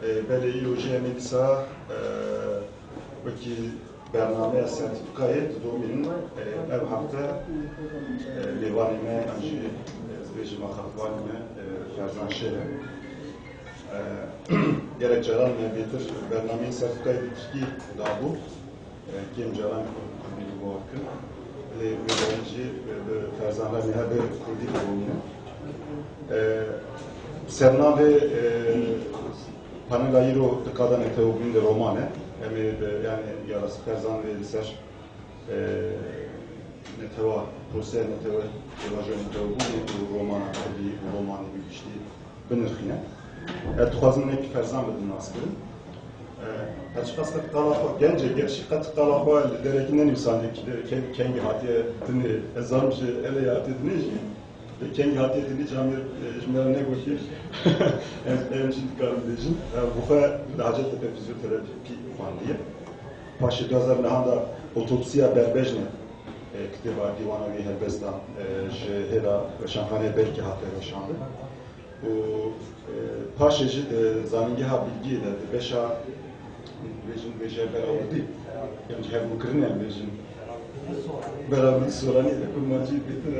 بله یوجه میدیسا وکی برنامه سرتیفیکایی دومین ev hafta لیوانیمه انجی زبیجی مخاطبانیمه فرزان شهر gerek caran betir برنامه سرتیفیکایی bitki daha bu kim caran kurdi bu hakkı لیوانیجی فرزانlar nihabe kurdi bu Sernave Panelayiro tıkadan eteobinde romane yani yarası Ferzan ve Liser neteva Rusya neteva Evajon neteobu romana bir romani bir işte benirxine tuhazın ne Ferzan ve Nasır'ın açıkçası katıqalahu gence gerçi katıqalahu derekinden insanlık kendi hatiye dini ezarmış ele yatidini kendi hatiyetini camir cümlelerine koyuyor. En şimdi kardeşim. Bu kadar Hacettepe fizyoterapi fandiye. Paşa 2009'da otopsiya berbejne kitaba divanavi Helbestan hera şanhane belki hatiye yaşandı. Bu paşacı zanıngeha bilgiyle beşa rejim beşe beraber değil. Yani hem bu kırınen rejim beraber sorani kurmacı bitir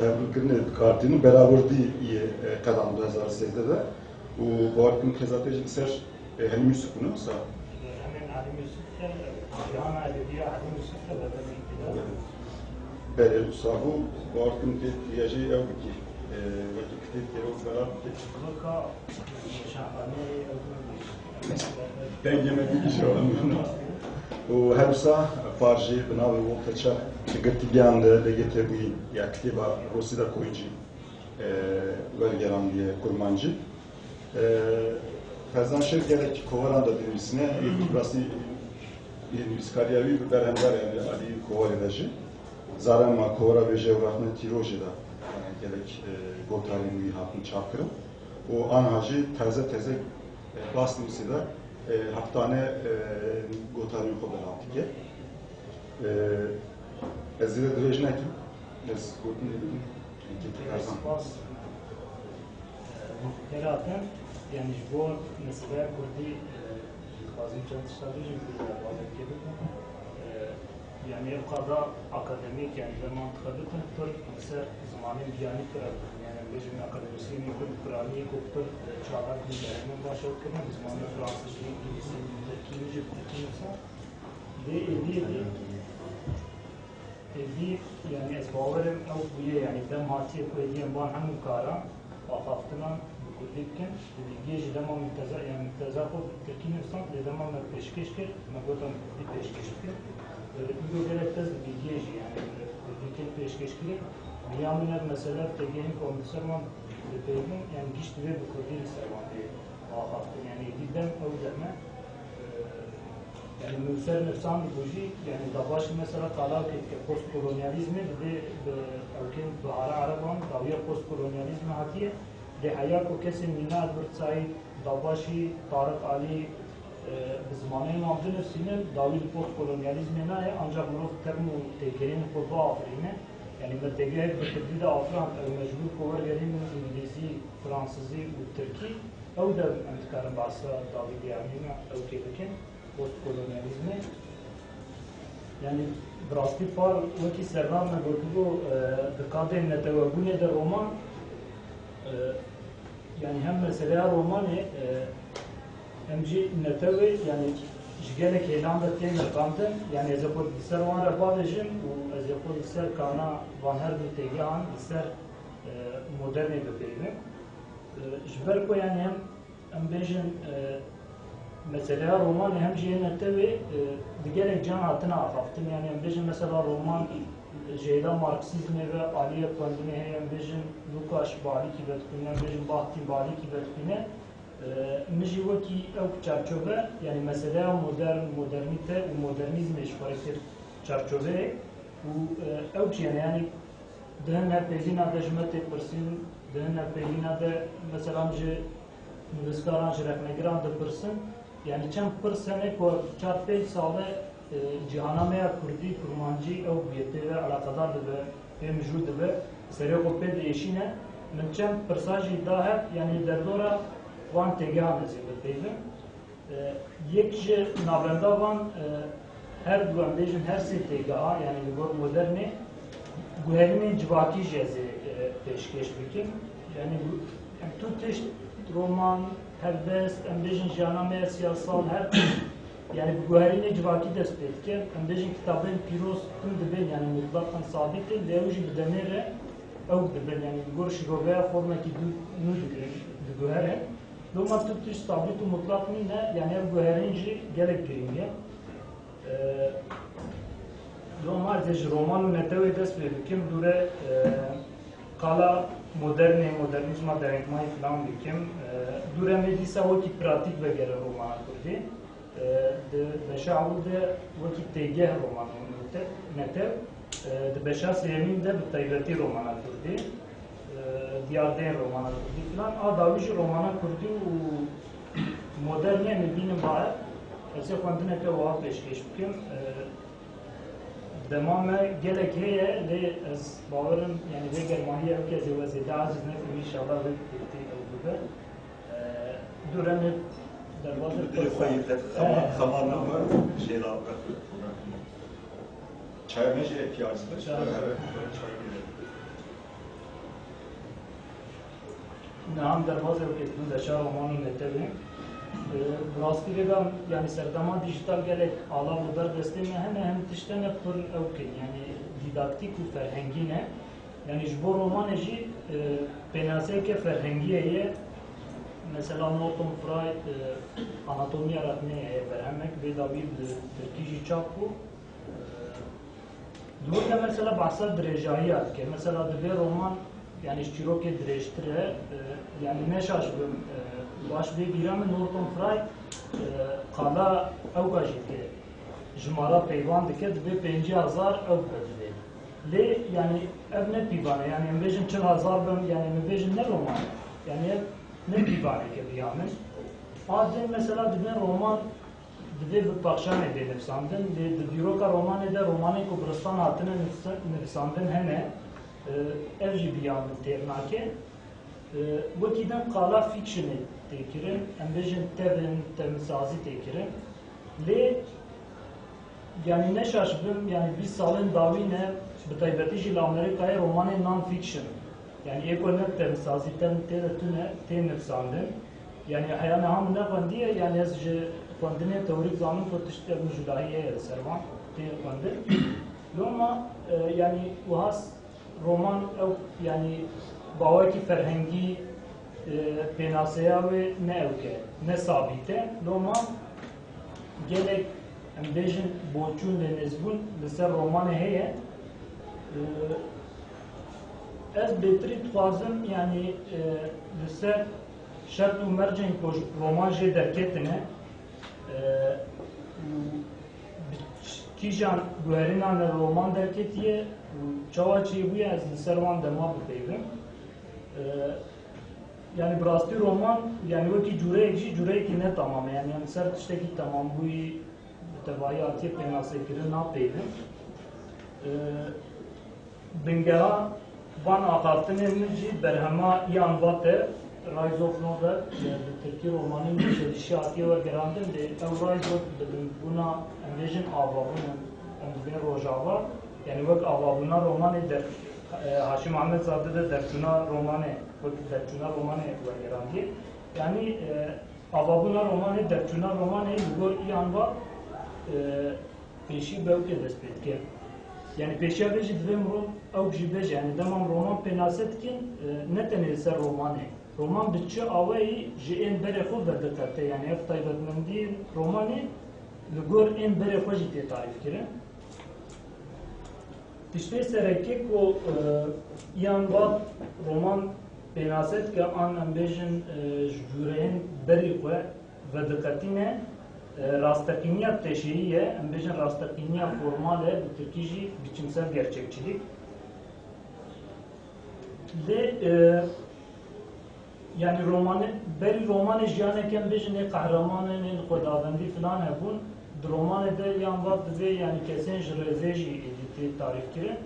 hem kırınen kartını beraber değil kazandı 2008'de. Bu hakkın kezateci ser hem Yusuf bunu sa. Böyle sahu bu hakkın diyeceği ev ki vakit kitap beraber dengeme bir iş olamıyor. و هرسا فارجی بناوی وقتچا گرتی بیان لگته بی یا کتیبا روسی دا کویجی ورگران diye kurmancı. Ferzan Şer gerek Kovaran da denizine burası bir kariyevi bir berhemdar yani Ali Kovaradacı. Zarema Kovara ve Jevrahne Tiroji da gerek Gotarin Mihat'ın çakırı. O anhacı teze basnısı da haftane gotarı yukarıdan attık. Ezile direjine kim? Ez gotun dedim. Ferzan. Herhalde yani bu mesela kurdi bazı çalışmaları yani o kadar akademik yani zaman tıkadıkın tür mesela zamanın biyani kırardı. Yani bizim akademisyenin kurani koptur çağlar günlerinin başladık ama zamanında Fransızca, İngilizce, İngilizce kullanırsa ve evi yani esbavarım o buya yani dem hatiye koyduğum ban hangi kara afaftınan kurdikken bilgiye dema münteza yani münteza ko Türkiye'nin de dema peşkeşker magotan bir peşkeşker bu gerektiği bilgiye yani kurdikken peşkeşker Miyaminer mesela tegenin komiserman benim yani gişti ve bu kurdiyi servanı ahattı yani giden o deme yani müser nefsan buji yani davaşı mesela talak etki postkolonyalizmi de ülkenin bahara Araban daviye postkolonyalizmi hatiye de hayat o kesin minad burtsayı davaşı Tarık Ali zamanın amdı nefsinin davi postkolonyalizmi ne ancak bunu termu tegenin kurdu afrine yani mertege bir de Afran mecbur kovar gelin İngilizce, Fransızca ve Türkçe o da antikarın bahsa davi diyamına o kediken postkolonyalizmi yani brasti far o ki servan me gotugo dikkatin netevabune de roman yani hem mesela romanı hem neteve yani gelek elan da temer kandı yani ezapot ser van rabadejim ve ezapot ser kana van her bir tegan ser modern edebiyatı jber ko yani hem bejin mesela roman hem cennette ve diğer can altına afaftım yani hem bejin mesela roman Ceyda Marksizmi ve Aliye Pandine hem bejin Lukas Bali ki betkine hem bejin Bahti Bali ki betkine مجيء كي أو تشارجوبة يعني مثلا modernite و modernizm işfarektir çarçove و أو يعني دهن هالبيجينا ده جمعت برسين دهن هالبيجينا ده مثلا جه مدرسكاران جرح نگران ده برسن يعني كم برسنة كو 4-5 ساله جهانا ميا كردي كرمانجي أو بيته على قدر ده بموجود ده سريع قبض إيشينه من كم برساجي ده يعني دردورة van tegehan ez bepeyvin. Yek ji navenda van her du em bêjin her sê tegeha yani li gor modernê guherînên civakî jî ez ê pêşkêş bikim. Yani tu tişt roman, helbest, em bêjin jiyana me siyasal her yani bu guherînê civakî dest pê dike. Em bêjin kitabên pîroz tüm dibin yani mutlaqan sabîtin lê ew jî bi demê re ew dibin yani li gor şiroveya formekî nû digirin di guhere. Doma tu tişt sabît û mutlaq nîne yani ev guherîn jî gelek giring e. Doma ez ji roman û netewê dest pê bikim dûre qala modernê modernîzma derengmayî filan bikim. Dûre me dîsa wekî pratîk vegere romana Kurdî. Di beşa ew de wekî têgeh romana netew, di beşa sêmîn de bi taybetî romana Kurdî, diyardeyên romana Kurdî filan. A dawî jî romana Kurdî û modernê me bînin baher. Ez ê xwendineke wiha pêşkêş bikim. Dema me gelek heye lê ez bawerim yani vê germaniyê ew kesê we zêde aciz nekim înşallah vê têtî ew bibe. Dûre me derbasê Zamanla mı şey daha çay ne şey ihtiyacıdır? Çay. Evet, çay bile. Neham derbasê ew ketibû deşa romanên netewê. Rastî vêdan yani serdema dijital gelek ala ber destê me hene hem tiştene pir ew kin yani didaktik û ferhengî ne. Yani ji bo romanê jî pênaseyeke ferhengî heye. Mesela Norton Fry Anatomiya Rahmeye berhemek vê dawî bi Tirkî jî çap bû. Dûr de mesela bahsa dirêjayî dike. Mesela divê roman yani çîrokê dirêjtir e yani neşaşibim baş vê bîra min Norton Fry qala ew jî dike jimara peyvan dike divê 50,000 ew divê. Lê yani ev ne pîvane yani em bêjin 40,000 bim yani me bêjin ne roman yani ev ne pîvaneke biya min. Adem mesela divê roman divê bi paxşanê de nivîsandin lê di dîroka romanê de romanên ku biristan hatine nivîsandin hene ev jî biya min têr nake. Wekî din qala fikşinê tê kirin em bêjin tevin temsazî tê kirin lê yani neşaşibim yani 20 salên dawî ne bi taybetî jî li Amerîkayê romanên non-fiction yani êko ne temsazî tên tê de tune tê nivîsandin yani heya niha min nexwendiye yani ez ji xwendinê teorîk zanim ku tiştê ew judayî heye li ser wan tê xwendin loma yani wiha roman ew yani bawekî ferhengî pênaseya wê ne ew ke ne sabît e loma gelek em bêjin boçûn lê nêzbûn li ser romanê heye. Ez bêtirî dixwazim yani li ser şert û mercên ku roman jê derketine kîjan guherînan li roman derketiye û çawa çêbûye ez li ser wan dema bipeyvim. Yani bi rastî roman yani wekî cûreyek jî cûreyekî ne tamam yani em ser tiştekî tamambûyî bi tevahî hatiye pênasekirin napeyvim. Bingeha van aqartinên min jî berhema yan vate Rise of Nobel bi Tirkî romanên yükselişî hatiye wergerandin lê ew Rise of bûna em bêjin avabûn em dibin rojava yani wek avabûna romanê der Haşim Ahmedzade de derçûna romanê wek derçûna romanê wergerandiye yani avabûna romanê derçûna romanê li gor îyan va pêşî bewkê dest pê dike. Yani pêşiya vê jî divê mirov ew jî bêje yani demam roman pênase dikin ne tenê li ser romanê. Roman bi çi awayî ji ên berê xwe vediqete yani ev taybetmendiyên romanê li gor ên berê xwe jî tê tarîf kirin. Tiştê serekê ku îyan va roman pênase dike an em bêjin ji cûreyên berê xwe vediqetîne rasteqîniya teşhîrî ye em bêjin rasteqîniya formal e bi Tirkî jî biçimsel gerçekçilik lê yani romanê berî romanê jiyaneke em bêjin ê qehremanên ên xwedawendî filan hebûn di romanê de yan va divê yani kesên ji rêzê jî êdî tarîf kirin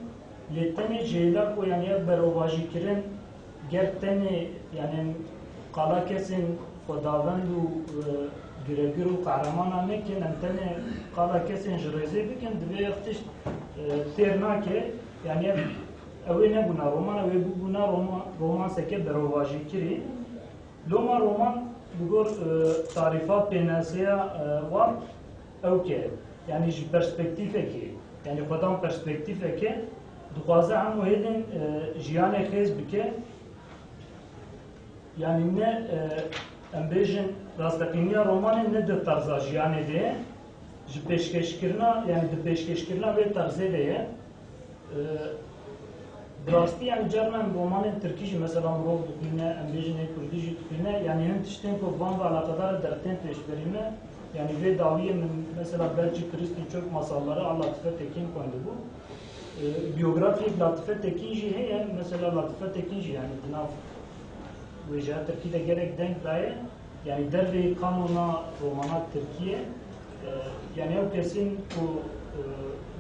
lê tenê jêla ku yani ev berovajîkirin ger tenê yani qala kesên خداوند و گرگر و قهرمان نکن انتنه قالا کسی انجرزه بکن دوی اختش تیر نکه یعنی اوی نبونا رومان اوی بونا رومان سکه برواجی کری لوما رومان بگور تعریفات پیناسیا وان او که یعنی جی پرسپکتیفه که یعنی خودم پرسپکتیفه که دخوازه همو هیدن جیان خیز بکه yani ne embejin rastaqiniya romanı ne de tarza jiyane de ji peşkeşkirina yani de peşkeşkirina ve tarze de rasti yani Cermen romanın Türkçe mesela Murov dukine embejin Kürdici dukine yani hem tişten ko van ve alakadar dertten peşberime yani ve daviye mesela Belçik Kristin çok masalları Latife Tekin koydu bu biyografi Latife Tekinci heye mesela Latife Tekinci yani dinaf وجهات Türkiye'de gerek denk daye yani derri kanuna romana Türkiye yani ev kesin bu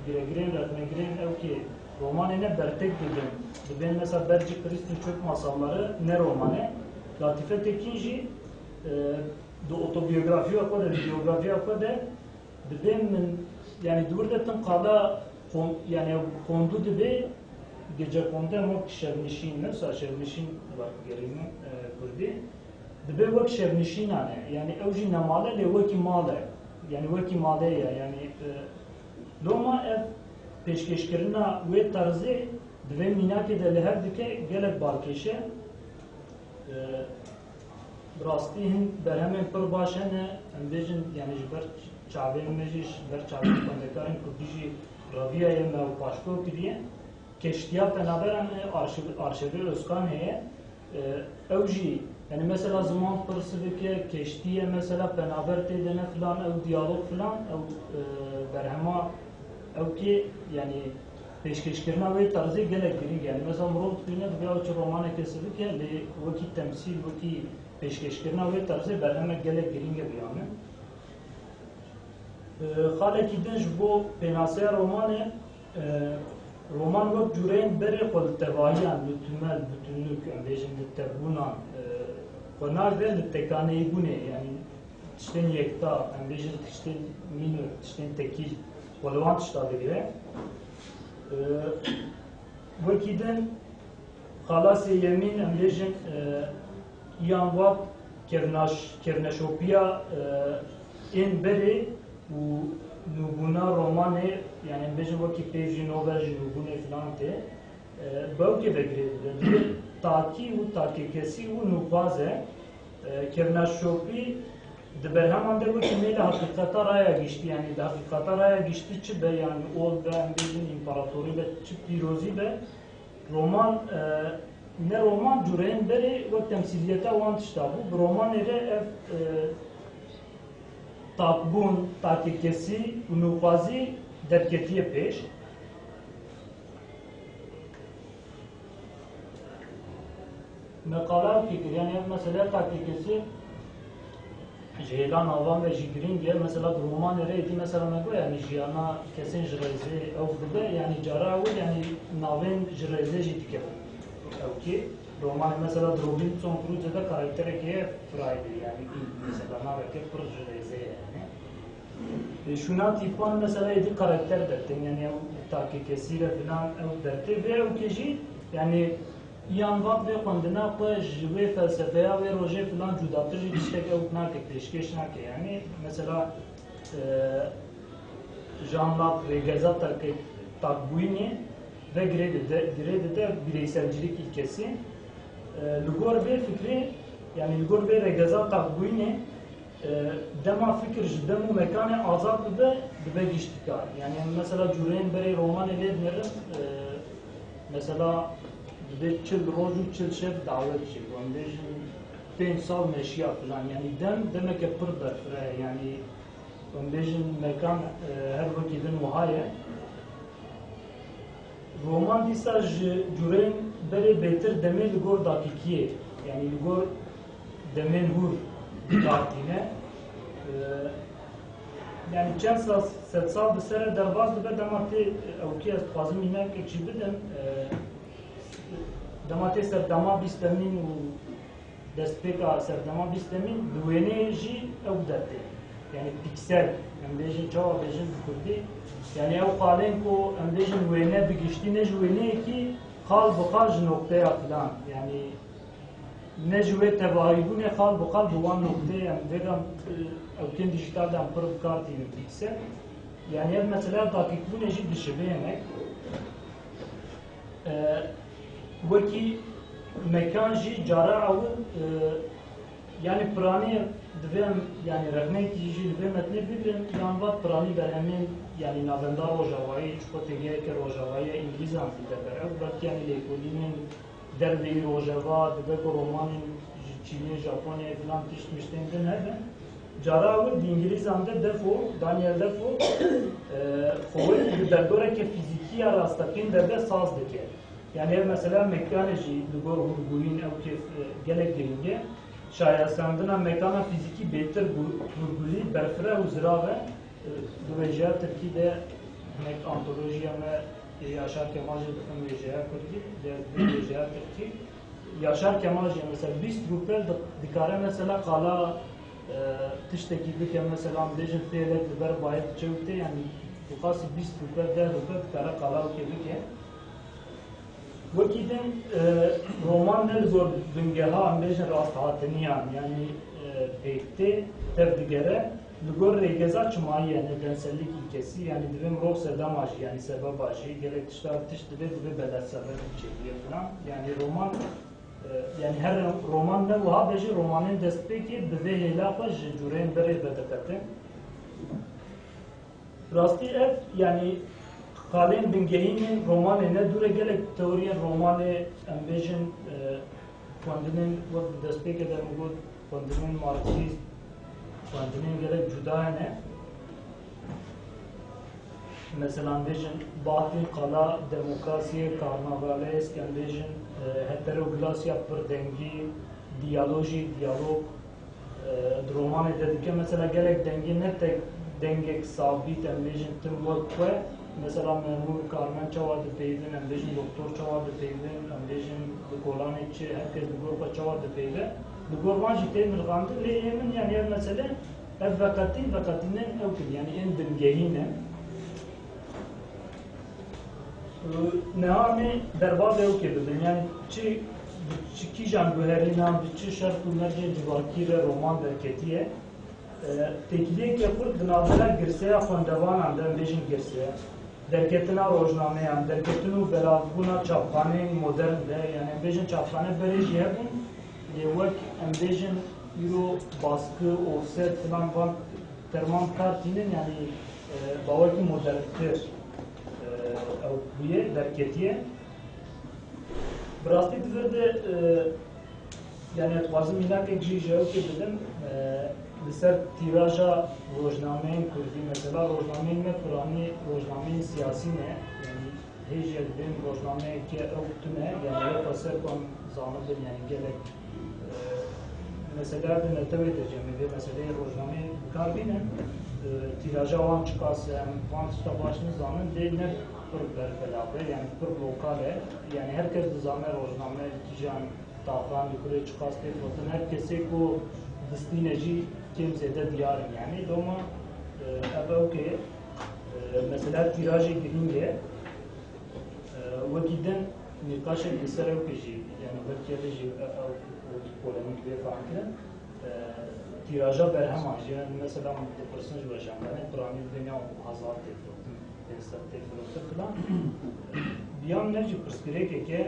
giregren ratmegren ev ki romanı ne bertek dedim ben mesela Belçik Kristin çok masalları ne romanı Latife Tekinci de otobiyografi yapma da biyografi yapma da ben yani durdetim kala yani kondu dibe gece konda mok şevnişin mesela şevnişin var gelinin kurdi dibe vak şevnişin yani evci namale le vaki male yani vaki male ya yani loma ev peşkeşkerina ve tarzı dibe minake de leher dike gelek barkeşe rastihin berhemen per başene embejin yani jiber çavên mejiş ber çavên kondekarın kurdiji Rabia'ya mev paşko kiriye keştiya penaberan arşivi özkan heye evji yani mesela zaman pırsıvike keştiye mesela penaber tedene filan ev diyalog filan ev berhema ev ki yani peşkeşkirina ve tarzı gelek girin yani mesela Murov dukine veya uç romana kesivike le vaki temsil vaki peşkeşkirina ve tarzı berhema gelek girin gibi yani خالك دنج بو بناسيا رومانه رومان وقت جورين بري قل تبايان لتمال بتنلوك بيجن لتبونا قناع ve لتكانيبونه yani tişten yekta bejin tişten minor tişten tekil kolvan tişta gibi vakiden خلاص yemin bejin yan vakt kernaşopia in beri و نوبونا رومانه yani bejin vakit peji Nobel nubune falan te bavke begre taki u takekesi u nubaze kernaşopi de berhaman de bu kimle hakikata raya geçti yani de hakikata raya geçti çi be yani ol ve bejin imparatori be çi pirozi be roman ne roman jurein beri ve temsiliyete wan tişta bu roman ere takbun, takikesi, nufazi derketiye peş. Mekala fikir yani mesela takikesi Ceylan avan ve jigrin diye mesela roman nereydi mesela ne yani jiyana kesin jireze avruda yani caravu yani naven jireze jitike. Ki roman mesela Robinson Crusoe'da karakteri ki Friday yani mesela naveke projeze yani. Şuna tipan mesela edi karakter dertin yani takikesiyle falan derti ve o kişi yani yanvat ve kondina paj ve felsefeye ve roje falan cudattır işte ki o nake peşkeş nake yani mesela Jean-Luc ve Gezat takbuini ve grede de bireyselcilik ilkesi Lugor bir fikri yani Lugor bir Gezat takbuini dema fikir demu mekanı azat da dibe geçtikar yani mesela Jurein beri roman edinlerim mesela bir çıl roju çıl şef davet şey onde 5 sal meşya falan yani demek ki pırda yani onde mekan her vakitten muhaye roman disa Jurein beri beter demel gor dakikiye yani gor demel hur partine yani çend sal bir sene derbaz da demati evki az fazla inan ki çibedim demati ser dama bistemin destpêka serdema bîstemîn di wêneyê jî ew dertê. Yani piksel, em bêjin çawa bêjin bi Kurdî, yani ew qalên ku em bêjin wêne bi giştî ne ji wêneyekî qal bi qal ji nokteya filan. Yani ne ji wê tevahîbûnê qal bi qal bi wan nokteyê em vêgan ew dijital de em pir bi kar tînin piksel. Yani ev mesela dakikbûnê jî dişibênek. Wekî mekan jî cara ew yani piranî divê yani rexnekî jî divê metnê bigrin yan vat piranî berhemên yani navenda Rojavayê çi têgeheke Rojavayê İngilîzan dîteber ew belkî yani lêkolînên derveyî Rojava dibe ku romanên ji Çînê, Japonyayê filan tişt miştên din hebe. Cara ew di İngilîzan de Defoe, Daniel Defoe xwe bi derdoreke fîzîkî ya rastekîn derve saz dike. Yani ev mesela mekanê jî li gor hûrgûyîn ew kêf gelek giring e. Şayestandina mekana fiziki bêtir hûrgûyî berfire û zirave di wêjeya Tirkî de hinek antolojiya me Yaşar Kemal jî dixin wêjeya Kurdî de wêjeya Tirkî. Yaşar Kemal jî mesela 20 rûpel dikare mesela qala tiştekî bike mesela bêjin fêlek li ber bayê diçe wî tê yani dixwast 20 rûpel 10 rûpel dikare qala wî bike. Wekî din roman ne li gor bingeha em bêjin rasthatiniyan yani pêktê tev digere li gor rêgeza çimayî yani densellik ilkesî yani divê mirov sedema jî yani sebeba jî gelek tişta tişt divê beledsebeb çêkiye filan yani roman yani her roman ne wiha bêjî romanên destpêkê bi vê hêla xwe ji cûreyên berê vediqete. Rastî ev yani qalên bingehînên romanê ne dûre gelek teoriyên romanê em bêjin xwendinên wek bi destpêkê de min got xwendinên marksîst, xwendinên gelek cuda hene. Mesela em bêjin Bahattin Qala demokrasiyê karnavalesk em bêjin heteroglasya pirdengî, diyalojî, diyalog di romanê de dike mesela gelek dengê ne tek dengek sabît em bêjin tim wek xwe mesela memur karmen çawa dipeyvin em bêjin doktor çawa dipeyvin em bêjin li kolanê çi herkes li gor xwe çawa dipeyve li gor wan jî tê milxandin lê êmin yani ev mesele ev veqetînin ew kin yani ên bingehîn e. Nehamê derbasê ew kê bibin yani çi kîjan guherînan bi çi şert û mercê civakî re roman derketiye têkiliyeke Kurd di navbera girseya xwendevanan de em bêjin girseya derketina rojnameyan derketin û belavbûna çapxaneyên modern de yani em bêjin çapxane berê jî hebûn lê wek em bêjin îro baskı, offset filan van terman kar tînin yani bawekî moderntir ew bûye derketiye. Bi rastî divê de yani dixwazim mînakek jî ji ew kê bidim li ser tîraja rojnameyên Kurdî mesela rojnameyên me piranî rojnameyên siyasî ne yani hêjek bên rojnameyeke ew tune yani ew xweser ku em zanibin yani gelek mesela di netewê de cemê vê meseleyê rojnameyê bikar bînin tîraja wan çiqase em wan tişta baş nizanin dê ne pir berfelaxê yani pir lokal e yani herkes dizane rojname kîjan taxran li kurê çiqas tê gotin her kesê ku distîne jî kêm zêde diyarin yani doma ev okê mesela tîrajê girîng e wekî din nîqaşek li ser ew jî yani belkî ev jî polemîk vê fehm kirin tîraja berheman jî yani mesela dipirsin ji weşandanê piranî divê 1000 tê firotin 500 tê firotin filan biyan ne jî pirsgirêkeke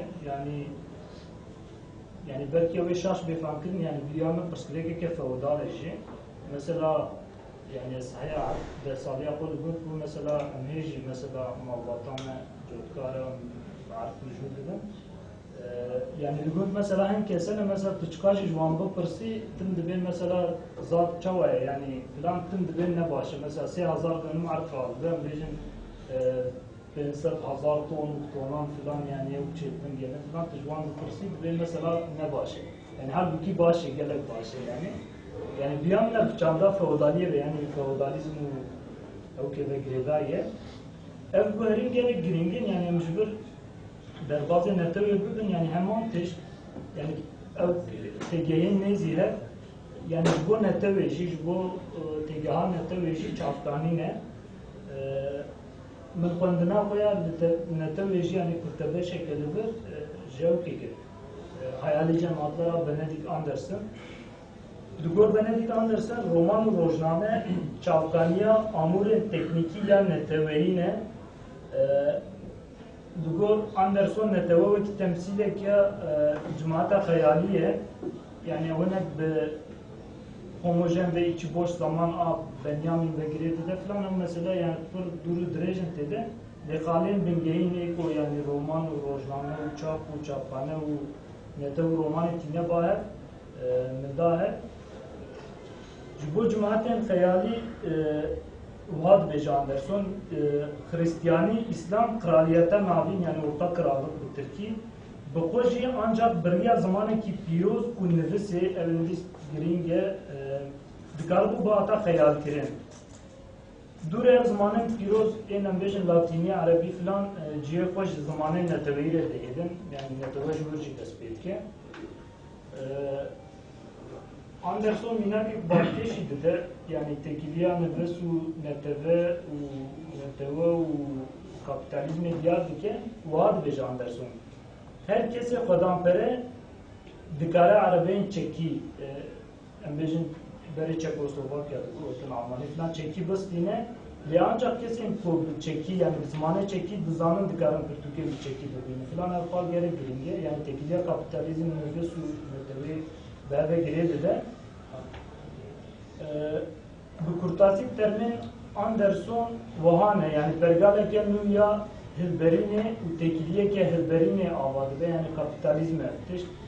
yani belki ev şaş befamkirin yani dünyanın perspektifike feodal jî mesela yani sahaya de saliya kol bu mesela neji mesela malbatana jotkara arif vücudu yani lügut mesela hem kesene mesela tüçkajı jwan bu persi tim dibin mesela zat çavaya yani filan tim dibin ne başı mesela 3000 dönüm arif aldı ben bejin 500,000 tonan filan yani ev çetin gene filan tücwan bu persi dibin mesela ne başı yani halbuki başı gelek başı yani bir yandan çanda feodaliye yani feodalizmu o keve gredaye ev bu herin gerek giringin yani mecbur derbazı netewê bibin yani heman tişt yani تگهین نیزیه یعنی بو نتویجی بو تگهان نتویجی چاپتانی نه من خوندنا خویا نتویجی یعنی کتابه شکلی بر جوکی کرد hayali cemaatlara Benedict Anderson Dugor Benedict Anderson roman u rojname çavkaniya amurin tekniki ya neteveyine Dugor Anderson neteve ki temsile ki cemaata hayaliye yani ona bir homojen ve içi boş zaman Benjamin ve Grete falan mesela yani duru drejen dedi lekalin bingeyine ko yani roman u rojname u çap u çapane u netev romanı tine bahe medahe bu cemaatin hayali Vahad Beji Anderson Hristiyani İslam kraliyete navin yani orta krallık bu Türkiye bu koji ancak bir zamanı ki piyoz u nefesi evindis giringe dikar bu bağata hayal kirin Dur zamanın piroz en ambejin Latini Arabi falan ciye hoş zamanın netevire dedim yani neteve jurji tespit ki Anderson mina bir bakışı dedi yani tekiliya nefesu neteve u kapitalizme diyardı ki Vahad Beji Anderson herkese kadampere dikara Arabin çeki ambejin beri Çekoslovakya, Almanya falan çeki bastığına ve ancak kesin bu çeki yani zamanı çeki dızanın dikarın Türkiye bir çeki dediğini falan alfal gerek girince yani tekiliye kapitalizm nüfusu tabi bebe giredi de bu kurtasik termin Anderson vahane yani pergale ke nüya hilberine tekiliye ke hilberine avadı yani kapitalizme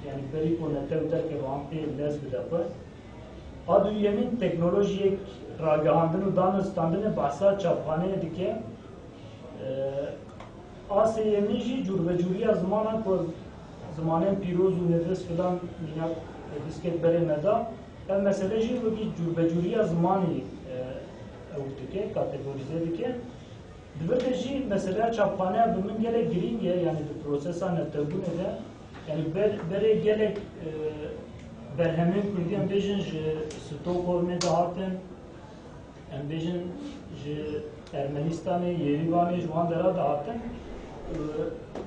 yani beri konete uter ke vampi lez bidapı Adüyemin teknolojik ragahandını danıstandını bahsa çaphane dike Asya'yı cürbecuriya zamanın pirozu nefes filan minak disket beremeda el meseleci bu ki cürbecuriya zamanı dike kategorize dike Dibirdeji mesela çaphane bunun gele giringe yani bir prosesa netebune de yani bere gelek berhemin kurdi ambejin Stockholm'e dağıtın ambejin Ermenistan'ı Yerivan'ı Jwandera dağıtın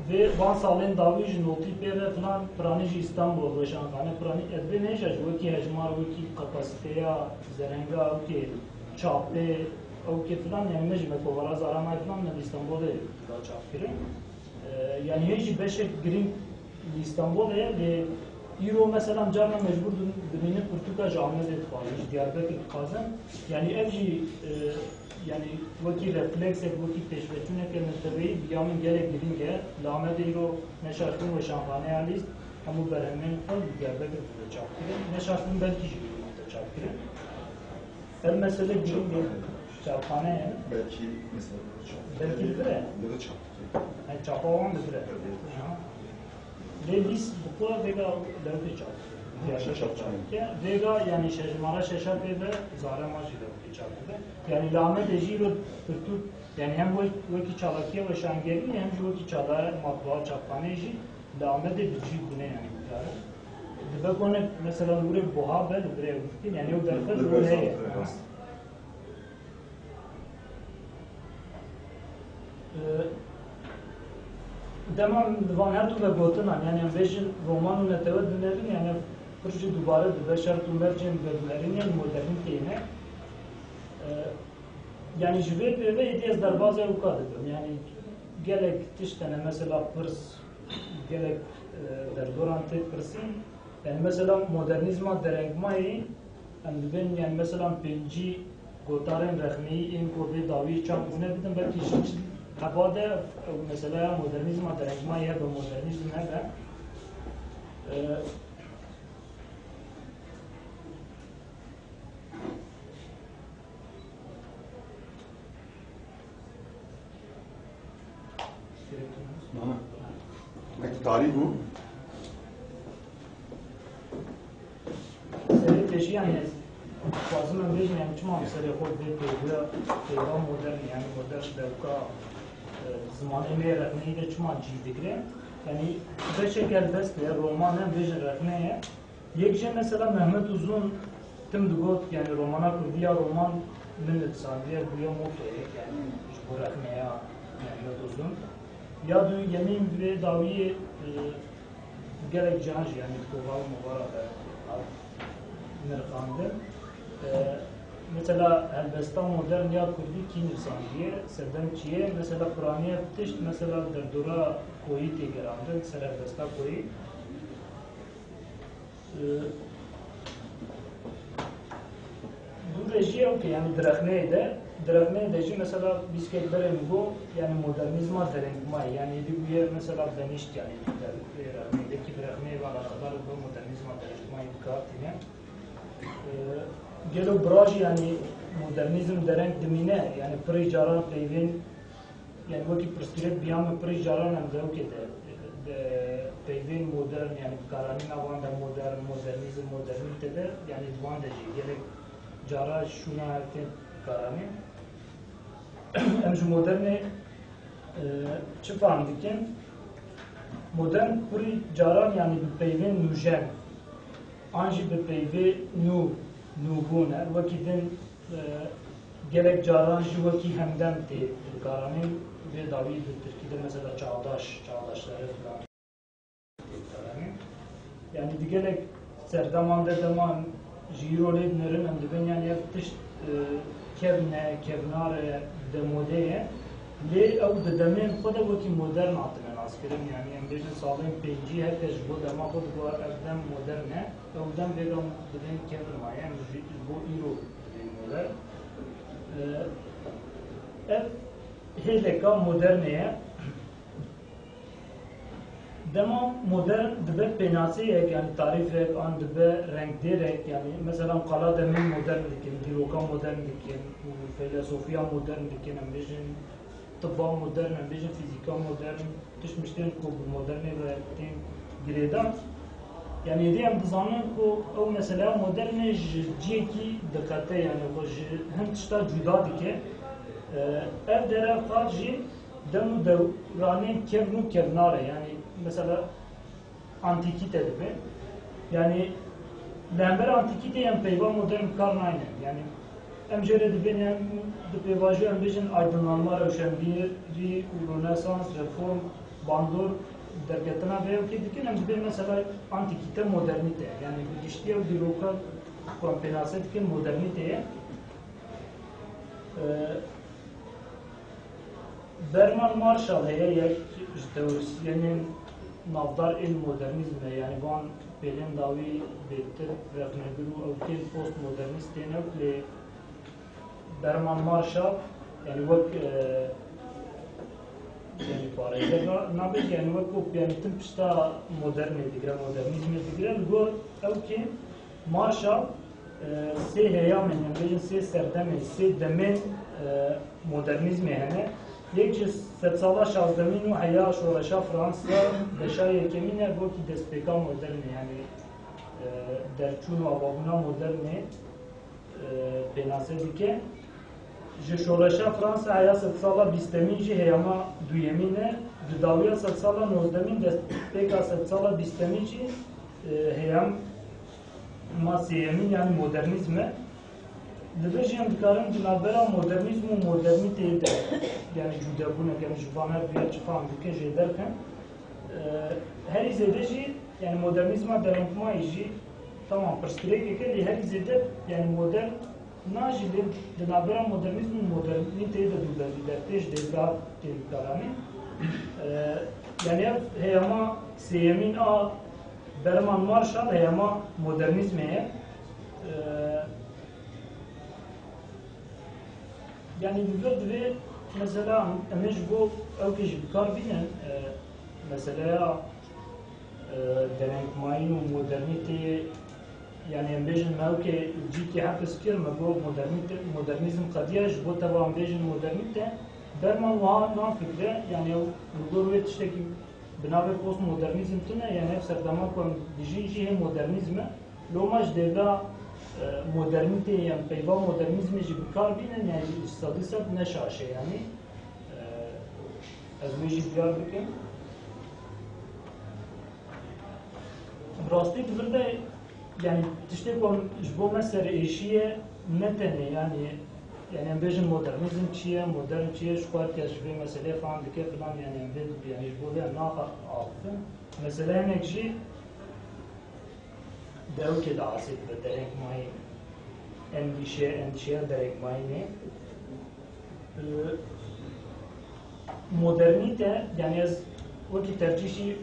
ve van salın davi notipye ve falan praniji İstanbul ve Şanghane prani edbe neşaj ve ki hecmar ve ki kapasiteye zerenga ve ki çapte ve ki falan yani mecme kovara zaramay falan ne İstanbul'da da çapkiri yani hiç beşek girin İstanbul'da ve İro mesela carna mecbur dünyanın Portugal camide etfaiz, Diyarbakır kazan. Yani evci yani vakit refleks et vakit peşvetüne kemettebeyi biyamin gerek girince lâmede İro neşartın ve şanhane aliz ama berhemen kal Diyarbakır da çapkire. Neşartın belki jibirinde çapkire. El mesele girince çaphane yani. Belki mesela belki bire. Ya da çapkire. Yani çapa olan bire. Levis bu vega levde çaptı. Vega yani şejmara şeşat ve zara majı levde çaptı. Yani lame dejiro tut yani hem bu ki çalakiye ve şangeli hem bu ki çala matbaa çaphaneji lame de bici bune yani yani. Ve konu mesela nure boha bel bre yani o derfe nure Deman vaner tu ve gotunan yani vejin romanun neteve dönerin yani proje dubare de şart umercin ve dönerin yani modern teme yani jivet ve idez darbaza ukadım yani gelek tiştene mesela pırs gelek derdorante pırsin yani mesela modernizma derengmayı ben yani mesela penci gotaren rehmeyi en kobe davi çam bune dedim belki Habade mesela modernizma derengma ya da modernizm nerede? Peki tarih bu. Seri peşi yani fazla ömrejim yani çuma mesela kod bir modern yani modern devka zamanı meyre neyi de çuma ciddi yani beşe gel beste romanın bejin rakneye. Yekce mesela Mehmet Uzun tüm dugot yani romana kurdiya roman min sandiye buya motoye yani bu rakneye Mehmet Uzun. Ya du yemin ve davi gerek canj yani koval mübarek nirkandı. Mesela Elbistan modern ya kurdi ki sandiye sedem çiye mesela Kur'an'ya tişt mesela derdura koyu tegerandı ser Elbistan koyu. Bu rejiye okey yani Dragneye de mesela bisketlerin bu yani modernizma derengma yani bir yer mesela benişt yani Dragney'deki Dragneye var kadar bu modernizma derengma yıkartine gelo braj yani modernizm derenk dimine yani prej jaran peyvin yani vakit prestiret biyam prej jaran hem de okey de peyvin modern yani karanina vanda modernizm modernite de yani dvandeji gerek jara şuna erken karani emju moderne çi dikin modern puri jaran yani bir peyvin nujen anji bir peyvi nubune vakidin gerek jaran ji vaki hemdem te karani ve davi Türkiye'de mesela çağdaşları falan karani yani digerek serdamanda deman jiroled nerin hem de ben yani yaptış kevnare demodeye le ev de demin koda vaki modern atmen askerim yani hem de sağlayın penci herkes bu dema kod bu evden moderne evden vegam dedin kevnma yani bu iro dedin modern ev heleka moderneye dema modern dibe penasiye yani tarif ek an dibe renk direk yani mesela kala demin modern dikin, diroka modern dikin, filosofiya modern dikin, ambijin tıbba modern, ambijin fizika modern, tişmişten ku moderne ve tin greda yani diyem dizanın ku o mesela moderne jeki dekate yani o hem tişta cüda dike ev dere farji demu devranin kevnu kevnare yani mesela antikite gibi yani lember antikite yani peyva modern karnayne yani emjere de ben yani de peyvajı embejin aydınlanma rövşenliği Rönesans reform bandur dergetına ve okey dikin hem de mesela antikite modernite yani bir işte o diroka kompenasyon dikin moderniteye Berman Marshall heye yek teorisyenin navdar el modernizme yani van pelin davi betir reknebiru evkel postmodernist denevle Berman Marshall yani vak yani parayla nabe yani vak o yani tüm pista moderne digre modernizme digre gor evki Marshall se heyamen yani se serdeme se demen modernizme yani یک سال شازدهمین و حیا شورشا فرانسا دشای کمینه با کی دستپیکا مدرنه یعنی در چون و آبابونا مدرنه penase dike ji şoreşa Fransa haya sala bistemin ji heyama duyemine didaviya sala nozdemin destpeka sala bistemin ji heyam masiyemin yani modernizme Dibêjiyem dikarin dinabera modernizm û modernîteyê de yani cûdebûne yani jivaner duya çiqan dike jê derken herî zêde jî yani modernîzma derengmayê jî tamam pirsgirêkeke lê herî zêde yani modern najî lê dinabera modernîzm û modernîteyê de dûberî ji dêrgeha têvîkaranê yani ev heyama sêyemîn a Berman Marshall heyama modernîzmê ye yani bir mesela emiş bu evkiş bikar binen mesela denenkmayın u modernite yani embejin mevke ciddi hafız kirme bu modernizm kadiyaj bu tabi embejin modernite Berman vaha na fikre yani bu ve tişteki binave postmodernizm tine yani ev serdama kon dijinci hem modernizme lomaj devla modernite yani peyva modernizmi ji bikar binen yani istadisat neşaşe yani az meji diyar bikin rastî burada yani tiştek on jbo mesela eşiğe ne tane yani em bejin modernizm çiye, modern çiye şu kadar keşfi mesele falan dike falan yani yani jbo le nafa altı. Mesela nekşi devke da asit ve derek mai endişe derek mai ne? Modernite yani az o ki tercihi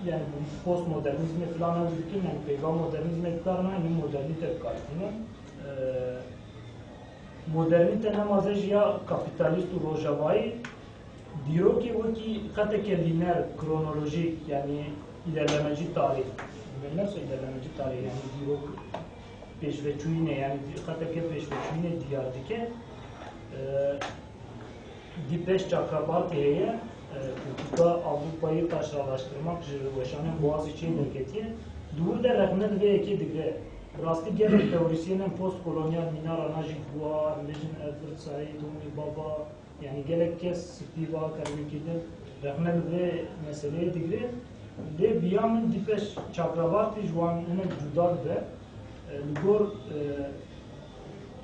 yani bu postmodernizme falan ülkenin yani peygamber modernizme karına yani modernite kartını modernite namazı ya kapitalist rojavai diyor ki o ki kateke lineer kronolojik yani ilerlemeci tarih nasıl ilerlemeci tarih yani diyor peşveçuyne yani kateke peşveçuyne diyardike di beş çakrabartiye politika Avrupa'yı taşralaştırmak Jirveşan'ın Boğaziçi'nin hareketi Doğru'da rakmed ve eki digre Rastı gerek teorisyenin postkolonyal minar anajik buğa Mecin Edward Said, Umi Baba yani gerek kes Spiva, Karvikidin rakmed ve meseleye digre de biyamın di beş çakrabarti juan enek cudar ve Ligor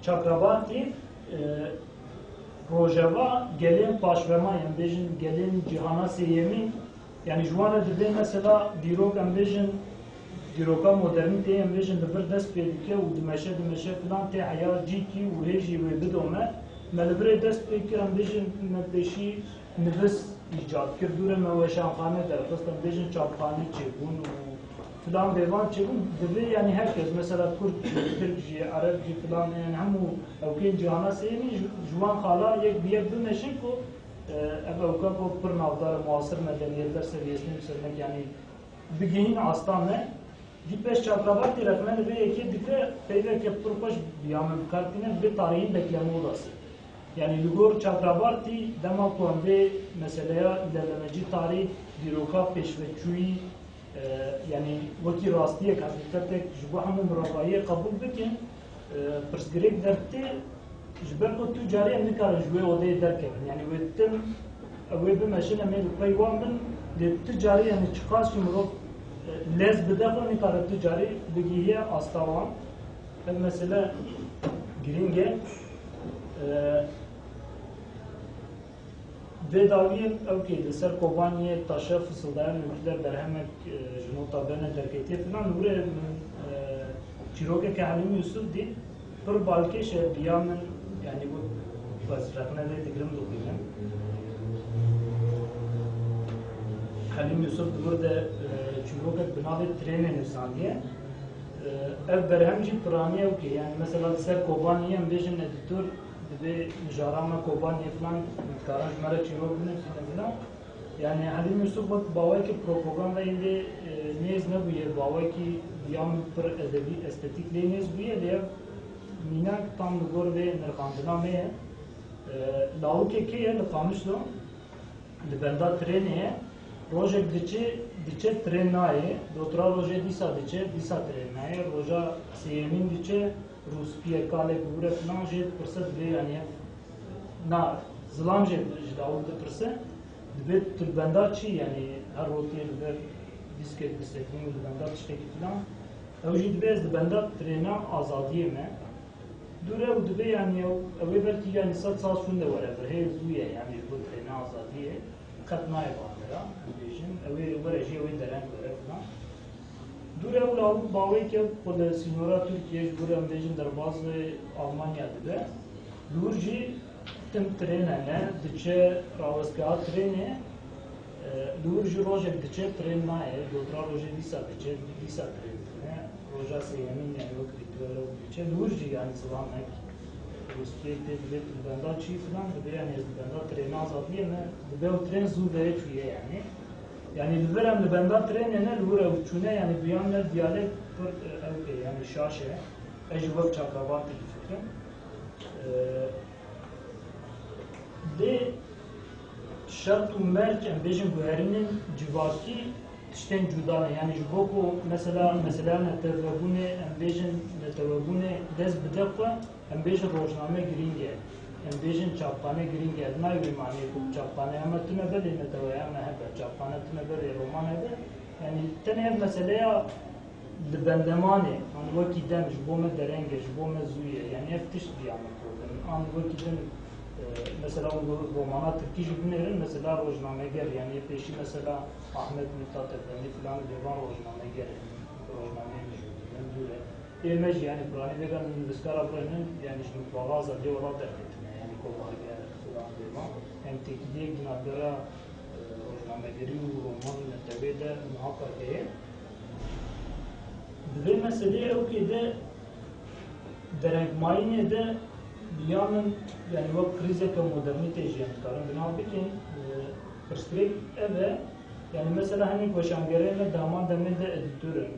çakrabarti Rojava gelin paşvema yani bejin gelin cihana seyemi yani juana dibe mesela dirok ambejin diroka modernite yani bejin bir dest pedike u dimeşe falan te haya ciki u heji ve bidome melbre dest pedike ambejin mebeşi nefes icat kırdure meveşanhane der kıstan bejin çapkhane çebun falan devan çebun dibe yani herkes mesela Kürt, Türkçe, Arapçı falan yani hamu evken cihana seyemi juan khala yek bir bimeşin ko evka ko per navdar muasır medeniyetler seviyesine yükselmek yani biginin aslanne dipeş çakrabarti rakmen ve eki dikre peyve ke purpaş biyamın kartine bir tarihin bekleme olası. Yani Ligor çakrabarti dema kuande meseleye ilerlemeci tarih diroka peşveçuyi yani vaki rastiye hakikatek bu hamu murabayı kabul bikin persgerek dertte jber ko tücari emni kar jwe odayı derken yani vettim ve bir meşine mel peyvamın de tücari yani çıkar şimdi lez bedava ne kar tücari bigiye astavan mesela giringe ve daviyen okey ser Kobaniye taşa fısıldayan ülkeler berhemek nota bene derketi falan buraya Çiroke ke Halim Yusuf di per balke şey biyamen yani bu bas rakna de digrim dokuyun Halim Yusuf burada Çiroke binave trene nefsaniye ev berhemci praniye okey yani mesela ser Kobaniye bejin editör ve jarama Kobaniye falan karan mara Çiroke nefsine yani Halim Yusuf bak bavay ki propaganda ile nez ne buye bavay ki diyam per edebi estetikle nez buye le minak tam gor ve nerkandına me lau ke ye le kamışlo le benda trene project dice trenaye dotra roje disa trenaye roja seyemin dice Ruspiye kale gure falan jet fırsat ve yani na zılam jet davul de fırsat dibet tülbendar çi yani her rotiye ver disket distekini tülbendar çteki falan evji dibez tülbendar trena azadiye me dure u dibe yani ev belki yani sat saat şunda var hey zuye yani bu trena azadiye katnaya bandera diyeceğim ev var eji ev deren göre falan dure u lavu bawe ke pole signora Türkiye jure ambejin derbazı Almanya dibe lurji tem trenene dice ravska trene lurji roje dice trenaye dotra roje disa trene roja se yemin yani yok ritüel dice lurji yani zıvamek Ruspiyete dibe benda çi falan dibe yani benda trena azadiye me dibe o tren zuvere çüye yani liverem benda trenene lura uçune yani duyanlar diyalek yani şaşe ejvak çakrabartı fikrim de şart u merç embejin buherinin civaki tişten cudane yani jiboko mesela netevabune embejin netevabune dez bidakwa embejin rojname giringe embejin çapane giringe nayi mani ku çapane ama tüne beli netevaya ama hebe çapane tüne beli roman hebe yani tenhe meseleye dibendemane an vaki dem jbome derenge jbome zuye yani eftiş diyamet oldu. An vaki dem mesela romana Türkçe jibnerin mesela rojnameger yani peşi mesela Ahmet Mithat Efendi filan devan rojnameger rojnameger mendure emej yani Kur'an-ı Vegan Nüskara Kur'an'ın yani şimdi bağlaza diye ola derketine yani kovarger filan devan hem tekliye ginadlara rojnamegeri roman tebede muhakkak eye Ve meseleye o ki de derengmayine de dünyanın yani o krize ve modernite jiyankarın binabikin perstrek eve yani mesela hani koşangerene daman demede editörün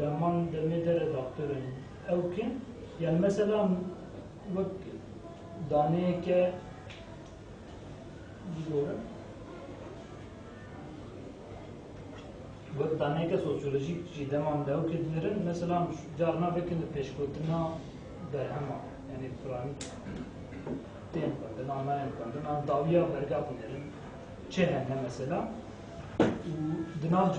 daman demede redaktörün evkin yani mesela bak daneye ke diyorum bu tane ke sosyolojik cidden da o kedilerin mesela carna bekin peşkotuna derhama yani Kur'an tem kadın anlayan kadın daviya vergaplerin çehenne mesela Dinav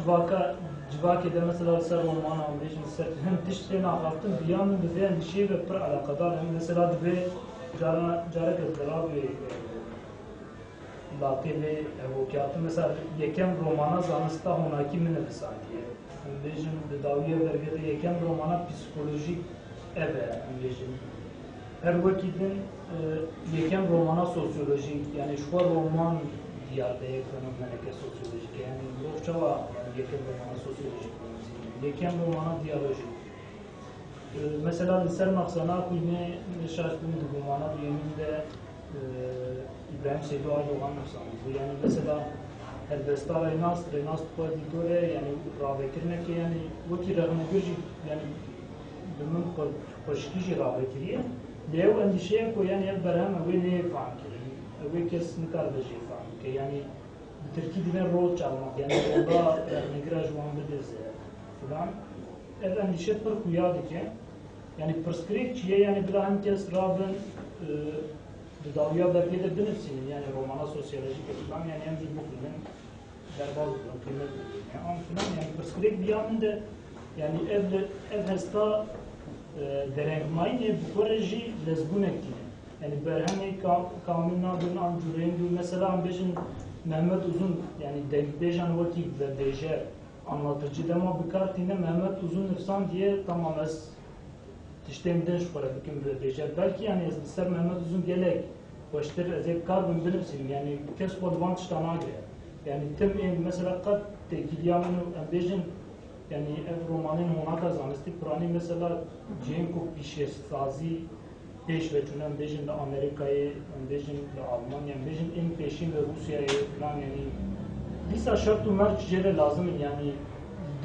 civaka de mesela ser roman ambeşin ser hem dişten ağattım bir yandan bir şey ve per alakadar hem mesela de carna kadar Lati ve evokiyatı mesela yekem romana zanısta honaki mi nefisatiye. Ambejin daviye vergede yekem romana psikolojik eve ambejin. Her vakitin yekem romana sosyolojik yani şu roman diyarda ekonomi meneke sosyolojik yani rohçava yani yekem romana sosyolojik yekem romana diyalojik. Mesela liser maksana kuyme şaşkın romana diyeminde İbrahim Seydu Aydoğan mesela. Yani mesela Elbestar Renas bu editore yani ravekirine ki yani bu ki rağmegirci yani bunun koşkici ravekiriye dev endişeye ko yani ev berhem evi ne falan ki evi kesin kardeşi falan ki yani Türkiye dine rol çalmak yani onda rağmegiraj muhabbedeze falan ev endişe per kuyadı ki yani preskripçiye yani bilahim kes rabın Daviya belki de benimsinin yani romana sosyolojik açıdan yani en büyük bu filmin derbaz olan kıymet yani ama filan yani perspektif bir yanında yani ev hasta derengmayı bu proje lezbun ettiğini yani berhemi kamuna dün ancurendu mesela ambejin Mehmet Uzun yani dejan vakit ve deje anlatıcı dema bu kartine Mehmet Uzun nefsan diye tamam az Tiştemden şu kadar bütün bir deşer. Belki yani ister Mehmet Uzun gelek, başları ezek karbon benimsin yani kes kodvan tiştana göre. Yani tüm mesela kat tekiliyanın ambejin yani ev romanın ona kazanıstı. Kur'an'ı mesela Cenko pişir sazi peş ve çünkü ambejin de Amerika'yı, ambejin de Almanya, ambejin en peşin ve Rusya'yı falan yani lisa şartı merkezleri lazım yani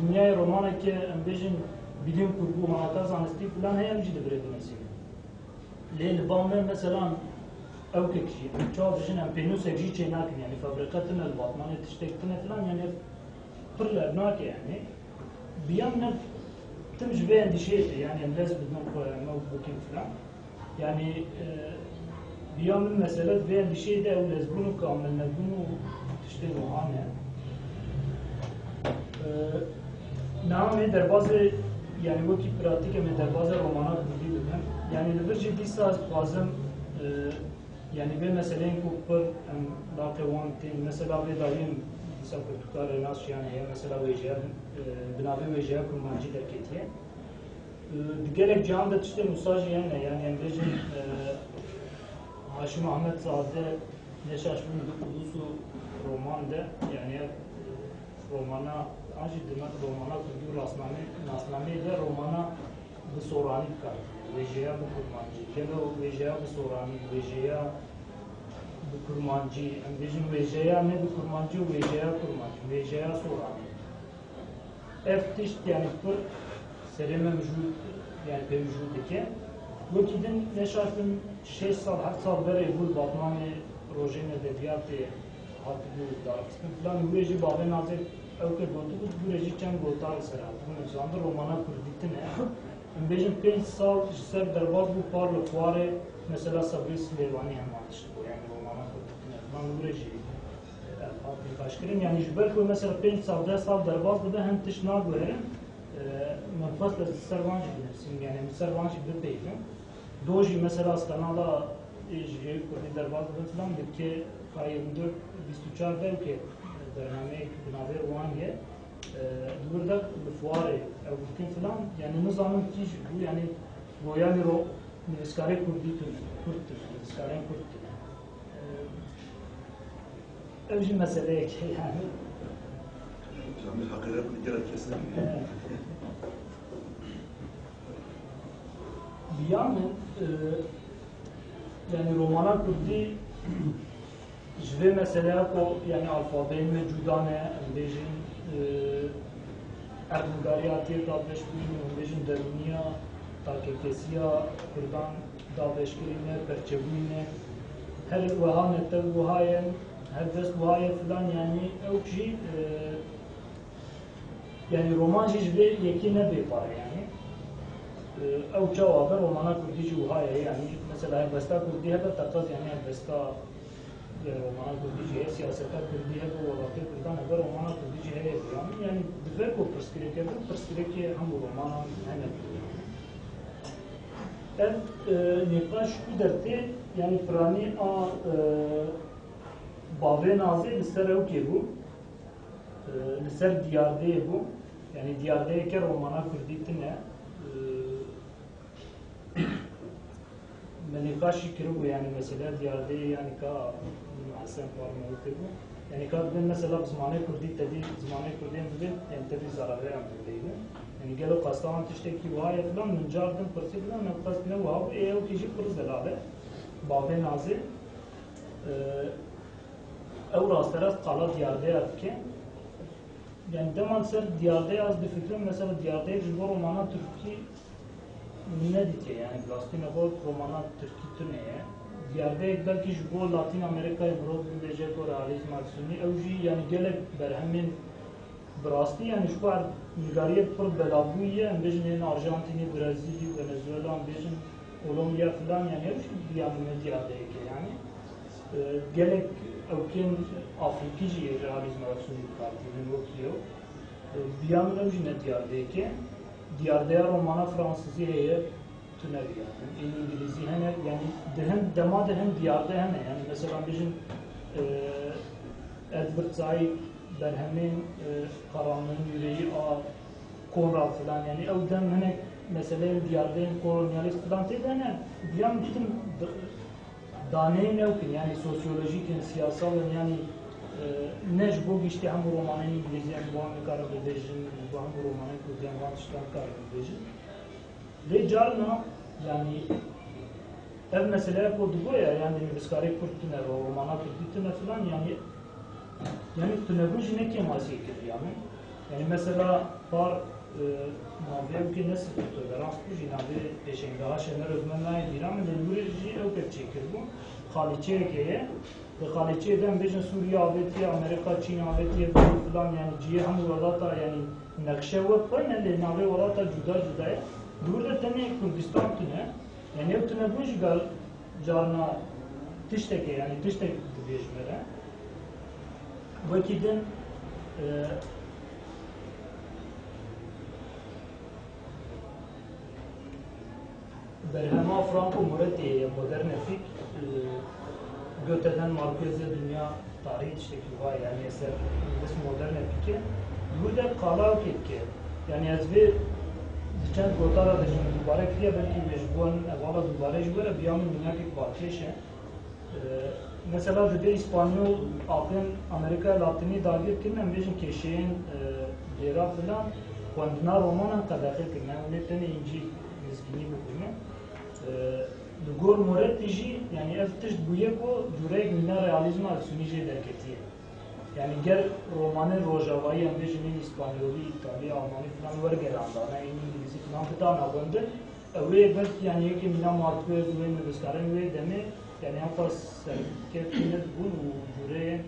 dünyaya romana ki ambejin bilim kurgu manata zanesti falan heyemci de biredinesi. Leyli bağımlar mesela evkekşi, çoğu dişin empenu sevci çeynakin yani fabrikatın el-batman yetiştektine falan yani pırlar naki yani bir yandan tüm jüve endişeydi yani emlez bilmem koyama bukim falan yani bir yandan mesela bir endişeydi evlez bunu kamilne bunu işte muhane nam eder bazı yani bu ki pratik eder bazı romana kurdu yani bir ciddi saz bazım yani bir meselenin kupur lakevantin mesela bir daim mesela Portugal Renas yani mesela vejer binabe vejer kurmancı derketiye diğer cihanda işte musaj yani emrejin Haşim Ahmet Sade Neşaşbun Ulusu romanda yani romana acı demek romana kurdu rasname ile romana bu sorani kar vejeya bu kurmancı kelo vejeya bu sorani vejeya bu kurmancı bizim vejeya ne bu kurmancı vejeya kurmancı vejeya sorani eftiş yani bu sereme mevcut yani mevcuttaki bu kidin neşafın 6 sal 7 sal beri bu batmani rojene edebiyatı hattı da falan veji baben azet Evke gotu bu rejicen gotar serat. Bu zanda romana kurditine. Bejin 5 sal ser derbaz bu parlo fuare mesela Sabri Silevani hem var işte bu yani romana kurditine. Ben bu reji nikaşkirin. Yani jber ko mesela 5 sal 10 sal derbaz da hem tiş nagwerin menfaat da servanj bilirsin. Yani servanj bir beyfim. Doji mesela kanala jiye kurdi derbaz da falan bir ki kayımdır 24 dev ki برنامه بنابه روانیه burada bir fuare evlikin falan yani nizamın ki bu yani goyali ro nivskare kurditun kurttur nivskare kurttur evci meseleye ki yani Biz hakikaten gerek kesin. bir yandan yani romana kurdi جوه مسئله کو یعنی الفابet mevcudane bejin erdungariyati daveş buyun bejin deruniya takekesiya Kurdan daveşkirine perçebuyne her vahane te vahayen her dest vahaye falan yani evci yani roman jve yekine bir par yani evca haber romana kurdici vahaye yani mesela besta kurdi hep takas yani besta romana kurdici है सियासत kurdi है वो वाकई kurdan है romana kurdici है yani diver को प्रस्क्रिप्ट के हम romana है ना ev niqaş bu dertte yani prani a bave naze liser ev ki bu liser diyarde bu yani diyarde ke romana kurditine niqaş kırı bu yani mesela diyarde yani ka sen formu bu yani kad ben mesela zamanı kurdi dedi zamanı kurdi dedi yani tabi zararı yaptıydı yani gelo kastan tişteki var ya falan mincardan pırsı falan nefes ne var bu ev kişi pırsı delale babı nazi ev rastlara kala diyarde atke yani deman ser diyarde az bir fikrim mesela diyarde bir romana Türkiye ne diye yani plastik romana Türkiye ne diyarde belki bu Latin Amerika'ya bro bilecek o realizm aksiyonu evci yani gelip berhemin brasti yani şu var nigariyet por belabuye ambejin Arjantin'i Brezilya Venezuela ambejin Kolombiya falan yani evci diyarde diyarde yani gelip evkin Afrikici realizm aksiyonu partinin okuyor bir yandan evci ne diyarde diyarde romana Fransızı heye tünevi yani İngilizce yani hem demade hem diyarda hem yani mesela bizim Edward Said berhemin karanlığın yüreği Konrad falan yani evden hani mesela diyarda kolonyalist falan değil yani bir an bütün daneyi ne okuyun yani sosyolojik yani siyasal yani ne bu işte hem romanın İngilizce hem bu hem karabedejin bu hem romanın Kürtçe hem Vanç'tan karabedejin ve carna yani ev mesela bu dugo ya yani viskare kurtuna romana kurtuna falan yani tunebuji ne keması yani yani mesela par naviye ki nasıl tolerans bu jinabe peşengaha şener özmenler diram ne yürüyücü evket çekir bu Haliçe ki ve Haliçe'den bizim Suriye aveti Amerika Çin aveti falan yani cihe ham orada yani nakşe ve falan ne naviye orada juda burada tane Kürdistan tüne yani ev tüne bu işgal carna tişteki yani tiştek değişmere vakidin berhema Franco Moretti modern fik Göte'den Marquez'e dünya tarihi tişteki var yani eser modern fikir burada kala ki yani ezbi Dicen gotara da şimdi dubare kriye belki mecburen evvela dubare jibere bir yanı minnakik bahçeşe mesela dedi İspanyol akın Amerika Latini dagir kirnen bejin keşeğin yera filan kuandina romanan kadakil kirnen uletene inci mizgini bu kirnen Dugor Moretti ji yani ev tişt buye ko jurek minna realizma sunice derketiye yani ger romanın Rojava'yı ambejinin İspanyoli, İtalya, Almanya falan var gelanda, İngilizce falan fitan abondu. Öyle belki yani ki mina martwe ve müziskarın ve deme yani hafaz kefine bu jure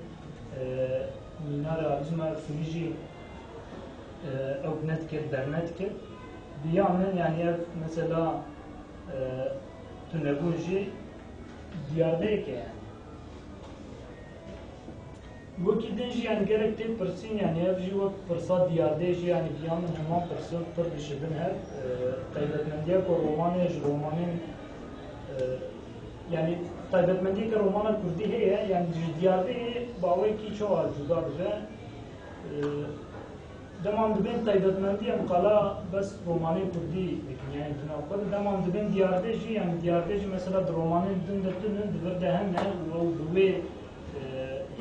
mina realizma sunici ögnet ke dernet ke bir yandan yani mesela tünebuji diyardayken وەکی دێژی یان گەلێک تێ پرسین یان هەڤژی وەک پرسا دیاردێژی یانی ڤیا من هەمان پرسن پڕ دişibin هەر تایبەتمەندیەک و ڕۆمانێژ ڕۆمانên yani taybetmendiyeke romana Kurdî heye yani diyardeyê bawekî çawa cuda dibe deman dibên taybetmendiya qala bes romanên Kurdî dikin yani dinavxwe deman dibên diyardê jî yani diyardê jî mesela di romanên din de tune dibir de hene û bi wê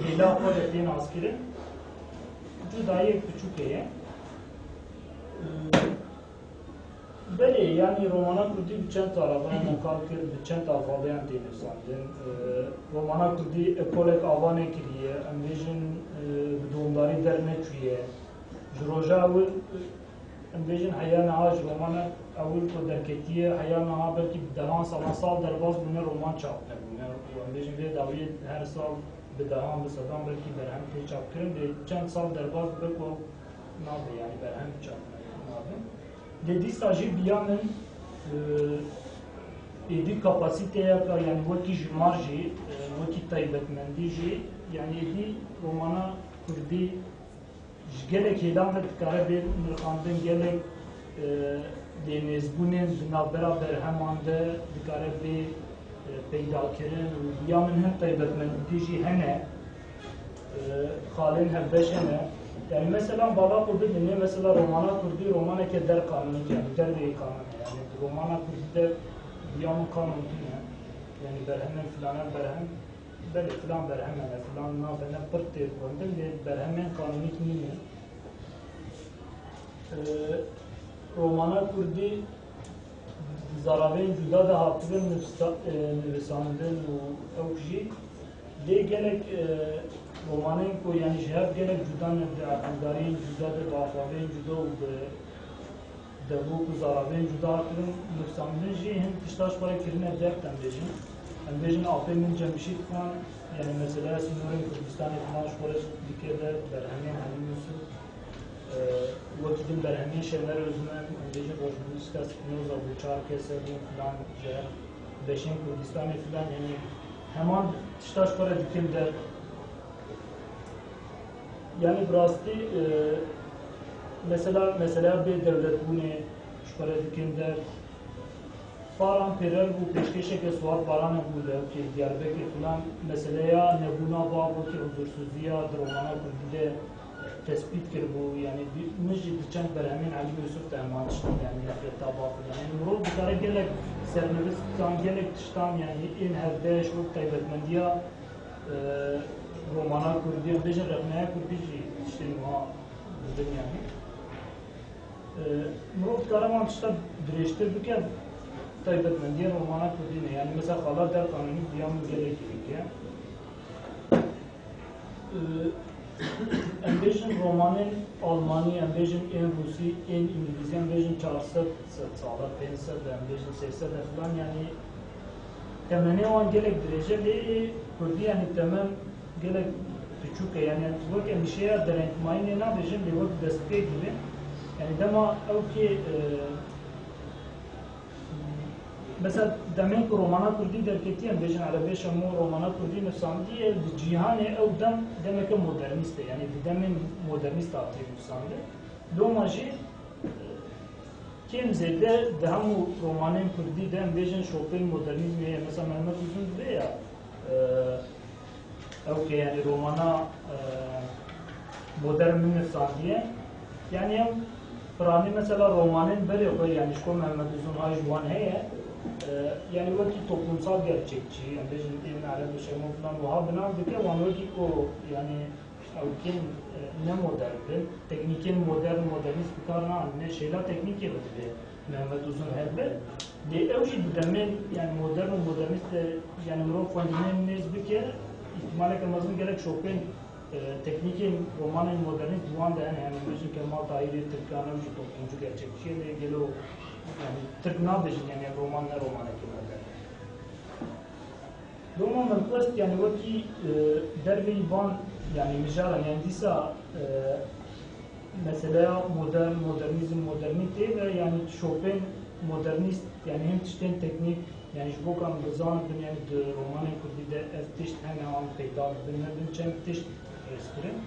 hêla xwe de tên askirin cudayek biçûk heye Belê yani romana Kurdî bi çend arabayan mokal kir bi çend alfabeyan tê nivîsandin romana Kurdî ekolek avanê kiriye em bêjin bi dondorî derneçûye ji roja ewil em bêjin heya niha ji romana ewil ku derketiye heya niha belkî bi dehan salan sal derbas bûne roman çap nebûne û em bêjin vê dawiyê her sal bi dehan bi sedan belkî berhem tê çapkirin dê çend sal derbas bibe ku nabe yani berhem çap nabe Dedîsta jî biya min êdî kapasiteyeka yani wekî ji mar jî wekî taybetmendî jî yani êdî romana Kurdî ji gelek hêlan ve dikare bê nirxandin gelek dênêzbûnên di navbera berheman de dikare bê peydakirin û biya min hin taybetmendî jî hene xalên hevbeş hene Yani mesela bala Kurdî dinle mesela romana Kurdî romaneke der kanunu yani derveyê kanunu yani romana Kurdî'de biyanın kanunu ne yani berhemen filana berhem belê filan berhemene filan navbene pır tê xwendin lê berhemen kanunî nîne romana Kurdî zarabên cuda de hatibin nivîsandin û ew jî lê gelek romanên ku yani ji hev gelek cuda ne bi aqildariyên cuda de bi afaveyên cuda û bi devûk û zarabên cuda hatibin nivîsandin jî hin tişta ji xwe re kirine dert em bêjin em bêjin apê min Cemşîd Xan yani mesela Sînorên Kurdistanê filan ji xwe re dike der berhemên Helîm Yusuf wekî din berhemên Şener Özmen em bêjin rojnivîska Spinoza bû çar kese bûn filan ji hev beşên Kurdistanê filan yani heman tişta ji xwe re dikin der yani birastî mesela bê devletbûnê ji xwe re dikin der baran pêrer bû pêşkêşeke swat baranek bû levkê Diyarbekir filan meseleya nebûna bavokê huzursûziya di romana Kurdî de tespît kirbû yani min jî di çend berhemên Helîm Yusuf de heman tiştin yani nefreta bav filan yani mirov dikare gelek sernivîstan gelek tiştan yani ên hevdeş û taybetmendiya romana Kurdî em bêjin rexneya Kurdî jî tiştên wiha didin yani mirov dikare wan tişta dirêjtir bike taybetmendiya romana Kurdî ne yani mesela xala der kanunî biya min gelekî dike em bêjin romanên Almanî em bêjin ên Rûsî ên İngilîzî em bêjin 400 sala 500 em bêjin 300 filan yani temenê wan gelek dirêj e lê Kurdî yani temen gelek biçûk e yani wek endişeya derengmayînê nabêjin lê wek destpê gibi yani dema ew kê mesela demek ki romana Kurdî derketiye bêjin erebê şemû romana Kurdî nivîsandiye di cîhanê ew dem demeke modernîst e yani di demên modernîst hatî nivîsandin loma jî kêm zêde di hemû romanên Kurdî de em bêjin şopên modernîzmê heye mesela Mehmet Uzun dibe ya ew ke yani romana modern min nivîsandiye yani ew piranî mesela romanên berê xwe yani ji ku Mehmet Uzun hay ji wan heye yani wekî toplumsal gerçekçi em bêjin ên erebê şemû filan wiha binav dike wan wekî ku yani ew kêm ne modern bin teknîkên modernîst bikar neanîne şêla teknîkê ve dibe Mehmet Uzun hebe lê ew jî di demên yani modern û modernîst de yani mirov xwendinên nêz bike îhtimaleke mezin gelek şopên teknîkên romanên modernîst di wan de hene yani bêjin Kemal Tahirî Tirkan ew jî toplumcu gerçekçi ye lê gelo yani Türk nabêjin yani roman ne romanekî modern roman min xwest yani wekî dervê van yani mijaran yani dîsa meseleya modernîzm modernîtê ve yani şopên modernîst yani hem tiştên teknîk yani ji bo bizanin bin yani di romanên Kurdî de ev tişt hene an peyda dibin nebin çend tişt reskrin.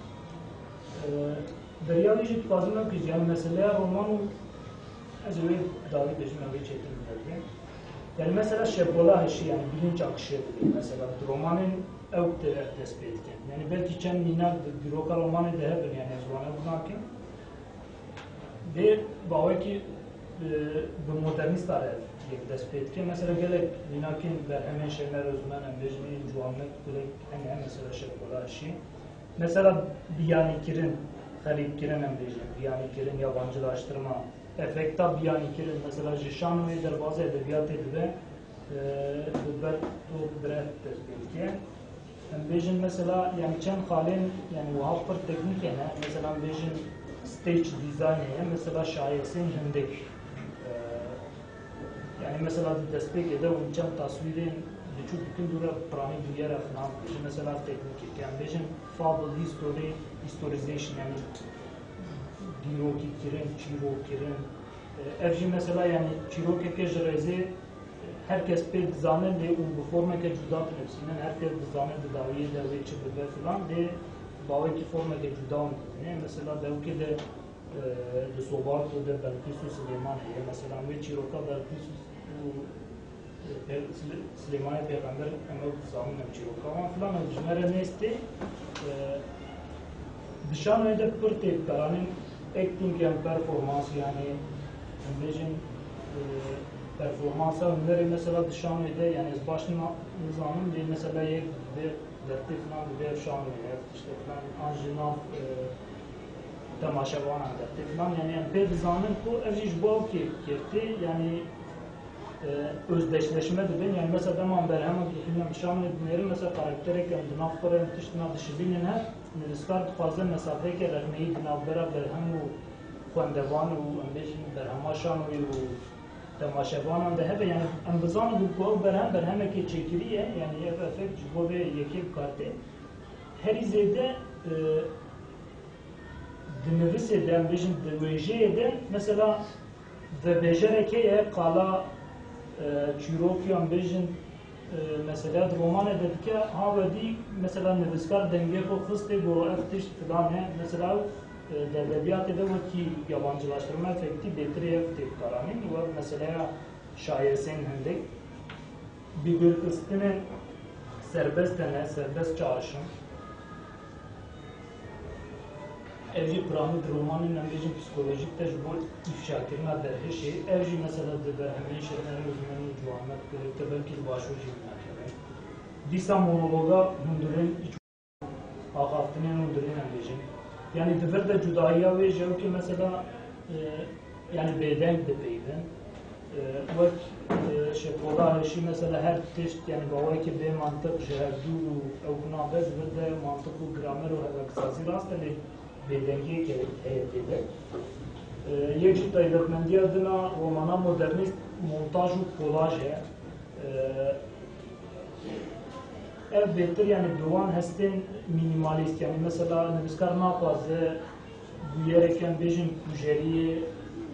Deryavî jî dixwazim ew ki yani meseleya roman û ez ê davî bêjim ew ê çêtir bidevî. Yani mesela şepola heşî yani bilinç akışı dedi. Mesela romanın ew dest pê dikin. Yani belki çend mînak dîroka romanê de hebin yani ez wan ew nakim. Dê bawekî bi modernîsta re yek dest pê dike. Mesela gelek mînakên berhemên Şener Özmen em bêjin ên ciwanek gelek hene mesela şepola heşî. Mesela biyanîkirin, xelîbkirin em bêjin. Biyanîkirin, yabancılaştırma. Efekta biyanîkirin. Mesela ji şanûyê derbasê edebiyatê dibe bi ber û bireh dest pê dike. Em bêjin mesela yani çend xalên yani wiha pir teknîk hene. Mesela em bêjin stage design heye. Mesela şayesên hindek. Yani mesela destpêkê de û çend taswîrên diçûk dikin dûre piranî duyera filan bêjin mesela teknîkê. Yani bêjin fable history, historization yani dîrokîkirin, çîrokkirin. Ev jî mesela yani çîrokeke ji rêzê herkes pê dizane lê û bi formeke cuda dinivîsînin, herkes dizane di dawiyê de wê çi bibe filan lê bawekî formeke cuda min didîne. Mesela dewkê de di Sobarto de Belkîs û Silêman heye. Mesela wê çîroka Belkîs û Silêmanê pêxember em ew dizanin ev çîroka wan filan ew ji me re nêstê. Di şanûyê de pir têpkaranên acting yan performans yani em bêjin performansa hunderê mesela di şanûyê de yani ez baş nizanim lê mesela yek dibe dertê filan dibe ev şanûyê işte filan an ji nav temaşevanan dertê filan yani em pê dizanin ku ev jî ji bo ew kêfkirtî yani özdeşleşme dibin yani mesela deman berhemek dixînim şanûyê dinêrim mesela karakterek em di nav xwe re tişt nav dişibînin he nivîskar dixwaze mesafeyeke rexneyî di navbera berhem û xwendevan û em bêjin berhema şanûyê û temaşevanan de hebe yani em bizanin ku ew berhemekê çêkirî ye yani ev efekt ji bo vê yekê bikarte herî zêde di nivîsê de em bêjin di wêjeyê de mesela vebêjerekê ye qala çîrokiyan bêjin mesela di romanê de dike ha wedî mesela nivîskar dengê xwe xistê got ev tişt filan he mesela di edebiyatê de wekî yabancılaştırma efektî bêtirê ev têpkaranîn û ev mesela şayesên hindek bîgirxistinên serbest hene serbest çağrışım ev jî piranî di romanên em bêjin psikolojîk de ji bo îfşakirina derhişê ev jî mesela di berhemeyên Şener Özmen û ciwanek te belkî di başûr jî binakeve. Dîsa monologa hundirên axaftinên hundirên em bêjin yani di vir de cudaiya wê ji ew ki mesela yani bêdeng dipeyvin wek şepola heşî mesela her tişt yani bawekî bê mantiq ji hevdû û ew nabe di vir de mantiq û gramer û hevekisazî rast e lê bêdengiyekê heye têde. Yek jî taybetmendiya dina romana modernîst montaj û kolaj e. Ev bêtir yani bi wan hestên minimalîst yani mesela nivîskar naxwaze bûyereke em bêjin kujeriyê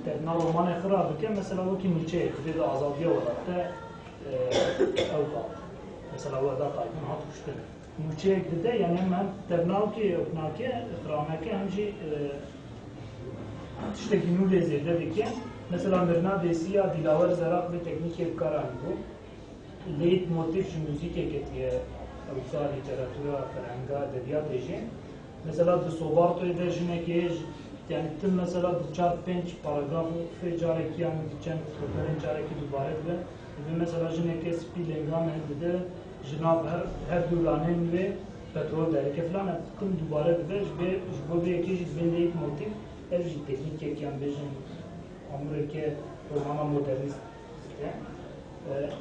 tevna romanê xwe rabike mesela wekî Nîçeyê divê di azadiya welatê ew gat mesela weda taybin hat kuştin Nîçeyek dide yani hem tevnawkê ewknakê xraneke hem jî tiştekî nû lê zêde dike mesela Mirna Dêsiya Dilawer Zeraq vê teknîkê bikaranî bû leytmotiv ji mûzîkekê tiye ewsa lîteratûra ferhenga edebiyatê jî mesela di Sobartoyê de jinekê yani tim mesela di 4-5 paragraf fê carekî yani di çend xeberên carekî dubare dibe mesela jinekê spî lêngan dide ji nav her du lanên wê petrol dereke filan tim dubare dibe ji bo vê yekê jî dibên leytmotiv ev jî teknîkekî em bêjin amûreke romana modernîst e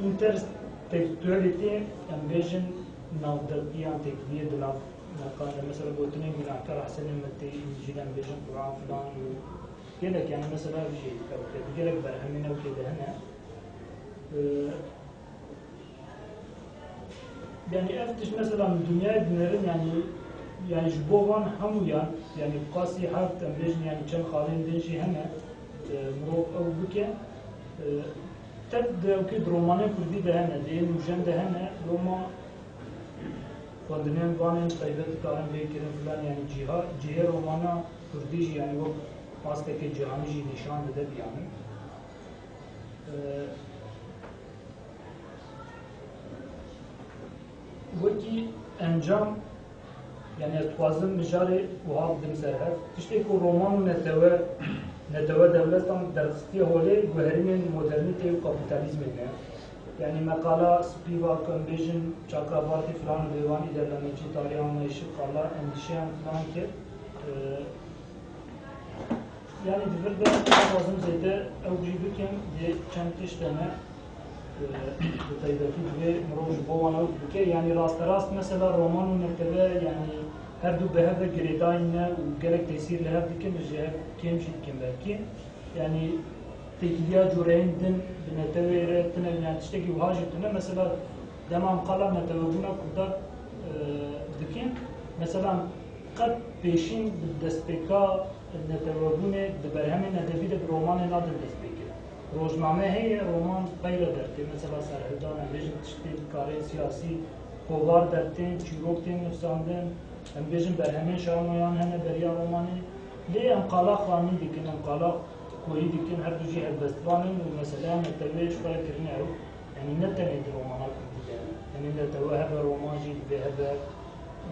intertekstûelîtê em bêjin navdewtiyan teknîyê di nav mesela gotinên günahkar Hesenên Mittî İncîl em bêjin Quran filan û gelek yani mesela jî gelek berhemên ew kê de hene yani ev tişt mesela dünyayê dinêrin yani ji bo wan hemûyan yani qasî hevt em bêjin yani çend xalên din jî hene mirov ew bike tev di ew kê di romanên Kurdî de hene di yên nûjen de hene Roma خوندنین وانین تایبەت کارن بکردن فلان یعنی جیه رومانا کردی یعنی و پاسته که جهانی جی نشان داده بیانی وکی انجام یعنی توازن مجاری وها بدم سرهد تشتی که رومان و نتوه دولتان درخستی حوله گوهرین مدرنیته و کپیتالیزم نه یعنی مقاله سپیوا کنبیژن چاکرابارتی فلان دیوانی در لنچی تاریان نایشی قالا اندیشیان فلان که yani bir de lazım zeyde evciyken de çantiş deme taybeti ve mroj boğana buke yani rast mesela roman neftere yani her du behve gredayne gerek tesirle her diken je kemşit kim belki yani tekliya jurendin netevere tene yani işte ki vajitine mesela demam kala netevuna kudar diken mesela kat peşin desteka نتوابونه دبرهمه ندبی دب رومان نادر دست بگیر. روزنامه هی رومان غیر درته مثلا سرهدان بیشتر تشکیل کاری سیاسی کوار درته چیروکتین نفساندن هم بیشتر برهمه شامویان هنه بریا رومانی لی انقلا خانی دیکن انقلا کوی دیکن هر دوجی هدبستوانن و مثلا نتویش خواهی کرنه رو یعنی نتنید رومانا کردیده یعنی نتوه هر رومان جید به هر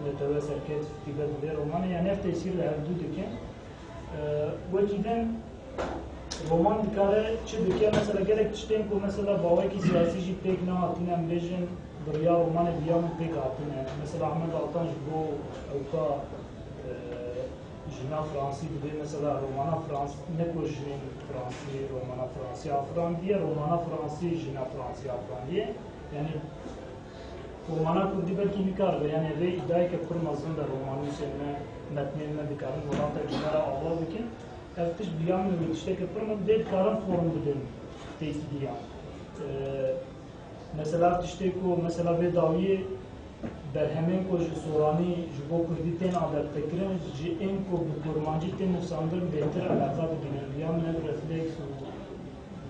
نتوه سرکت فتیبت به رومانی یعنی هر تأثیر هر دو دیکن وجداً roman dikare çi dikiye mesela gerek tiştem ku mesela bavaki siyasi jî pek ne hatine em bêjin biriya romanê biya min pek hatine mesela Ahmed Altan ji bo ewka jina Fransî dibe mesela romana Fransî ne ku jinên Fransî romana Fransî afran diye romana Fransî jina Fransî afran diye yani romana kurdî belkî nikar be yani vê iddiayê ke pir mezin de romanî sêne metnên dikarin volanta jinara ava bikin eftиш biyan ve tişteki pırmın de karın form budun tekidiya mesela tişteki mesela ve daviye berhemen ko sorani jibo kurditen adat tekren ji en ko bu kurmancı ten nefsandır beter alaka bugün biyan ne refleks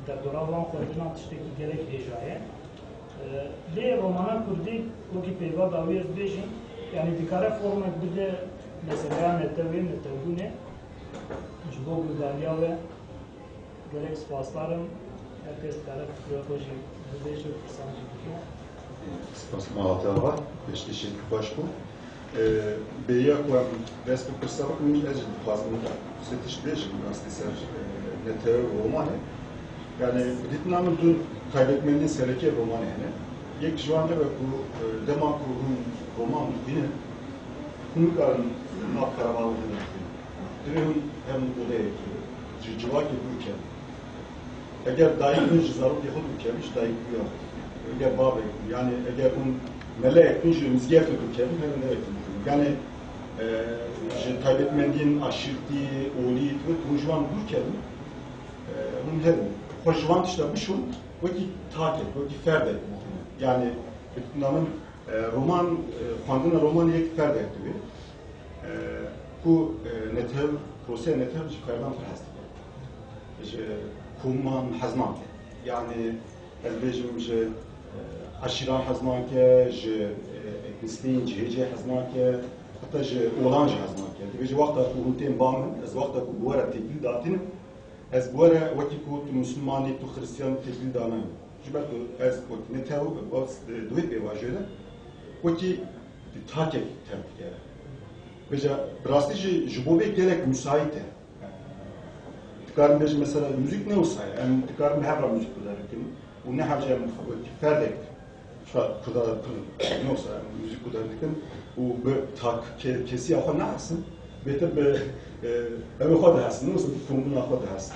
da doravan kodina tişteki gerek hejaye de romana kurdi ko ki peyva daviye bejin yani dikare form bir de mesela netevune jibo gudariya ve gerek spaslarım herkes taraf proje budeşi sanki diyor. Spas Malatya var. Beşli şey başku. Beya kuam resmi kırsabık mı acil fazla setiş beş gazeteler nete romanı. Yani ditnamın dün kaybetmenin sereke romanı yani. Yek şu anda bu deman kurun roman yine kunkarın napkaravalı Direhun hem odaya civaki bürken. Eğer daim zaruk yakın bürkenmiş, daim bu yok. Eğer babı, yani eğer un melek kuncu mizgef bürken, hem ne ektim. Yani kaybetmendiğin aşırtı, oli, kuncuan bürken, un hem hoşvan işte bu şun, vaki takip, vaki ferde. Yani namın roman, kandına roman yek ferde etti. Bu netev, proseye netev çıkardan fırhastı. Kumman hazman ke. Yani elbejim aşiran hazman ke, etnisliğin cihece hazman ke, hatta oğlanca hazman ke. Dibeci vakta ku hunten bağımın, ez vakta ku bu ara tedbir dağıtın, ez bu ara vakti ku Müslümani, tu Hristiyan tedbir dağınayım. Jibat ez netev, duvet bevajöyle, vakti takip tebrik Veja, brastici jibobe gerek müsaite. Tikarim beji mesela müzik ne olsa, yani tikarim her müzik kudarken, o ne harcaya ferdek. Şu kadar ne olsa müzik kudarken, o böyle tak kesi yapar ne yapsın? Beter be eve kadar yapsın, ne olsa formuna kadar yapsın.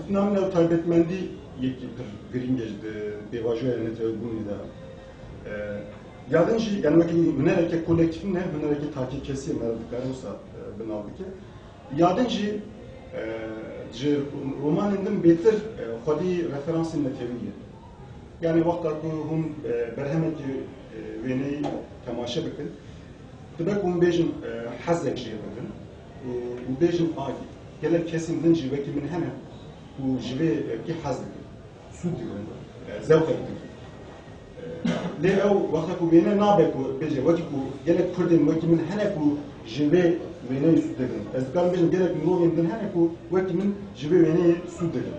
Namına taybetmendi yeki gringejde bevajoya ne bunu da. Yadınca yani ki münereke kolektifin ne münereke takip kesiyor merdiven olsa binaldık ki yadınca romanından beter kodi referansın neteviye yani vakta ku hum berhemeti veni temaşa bikin tebek hum bejin hazek şey bikin u bejin agi gelen kesimden jive ki min hemen bu jive ki hazek su diyor zevk ediyor لێ ئەو وەختێک و وێنە نابێت و بێژێ وەکی و gelek Kurdên wekî min henek û ji vê wêneyê sû dikin. Ez dikarim bêjim gelek mirovên din henek û wekî min ji vê wêneyê sû dikin.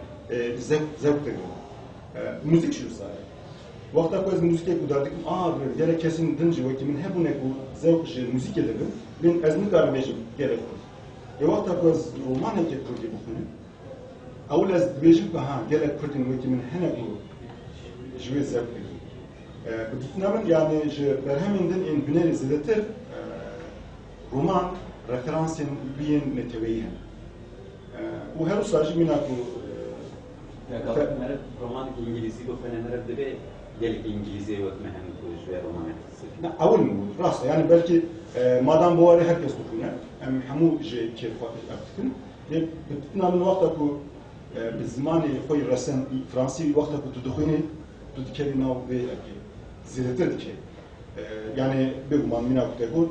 Zevk dikin. Müzik ji wisa ye. Wexta ku ez müzikek û derdikim, gelek kesên din ji wekî min hebûnek û zevk ji müzikê dikin, lê ez nikarim bêjim gelek Kurd. Wexta ku ez romanekê Kurdî bixwînim, ewl ez dibêjim ku gelek Kurdên wekî min henek û ji wê zevk dikin. Bidîtina min yani ji berhemên din ên hunerê zêdetir roman referansên biyên neteweyî hene. û her wisa jî mîna ku roman İngilizî bixwîne mere dibe gelek İngilizî wek me hem ku ji roman ewl min rast yani belkî madam bu warê herkes dixwîne em hemû ji kêfa dikin lê bidîtina min wexta ku bi zimanê xwe resen Fransî wexta ku tu dixwînî tu dikevî nav vê zêdetir dike. Yani bêguman mîna ku te got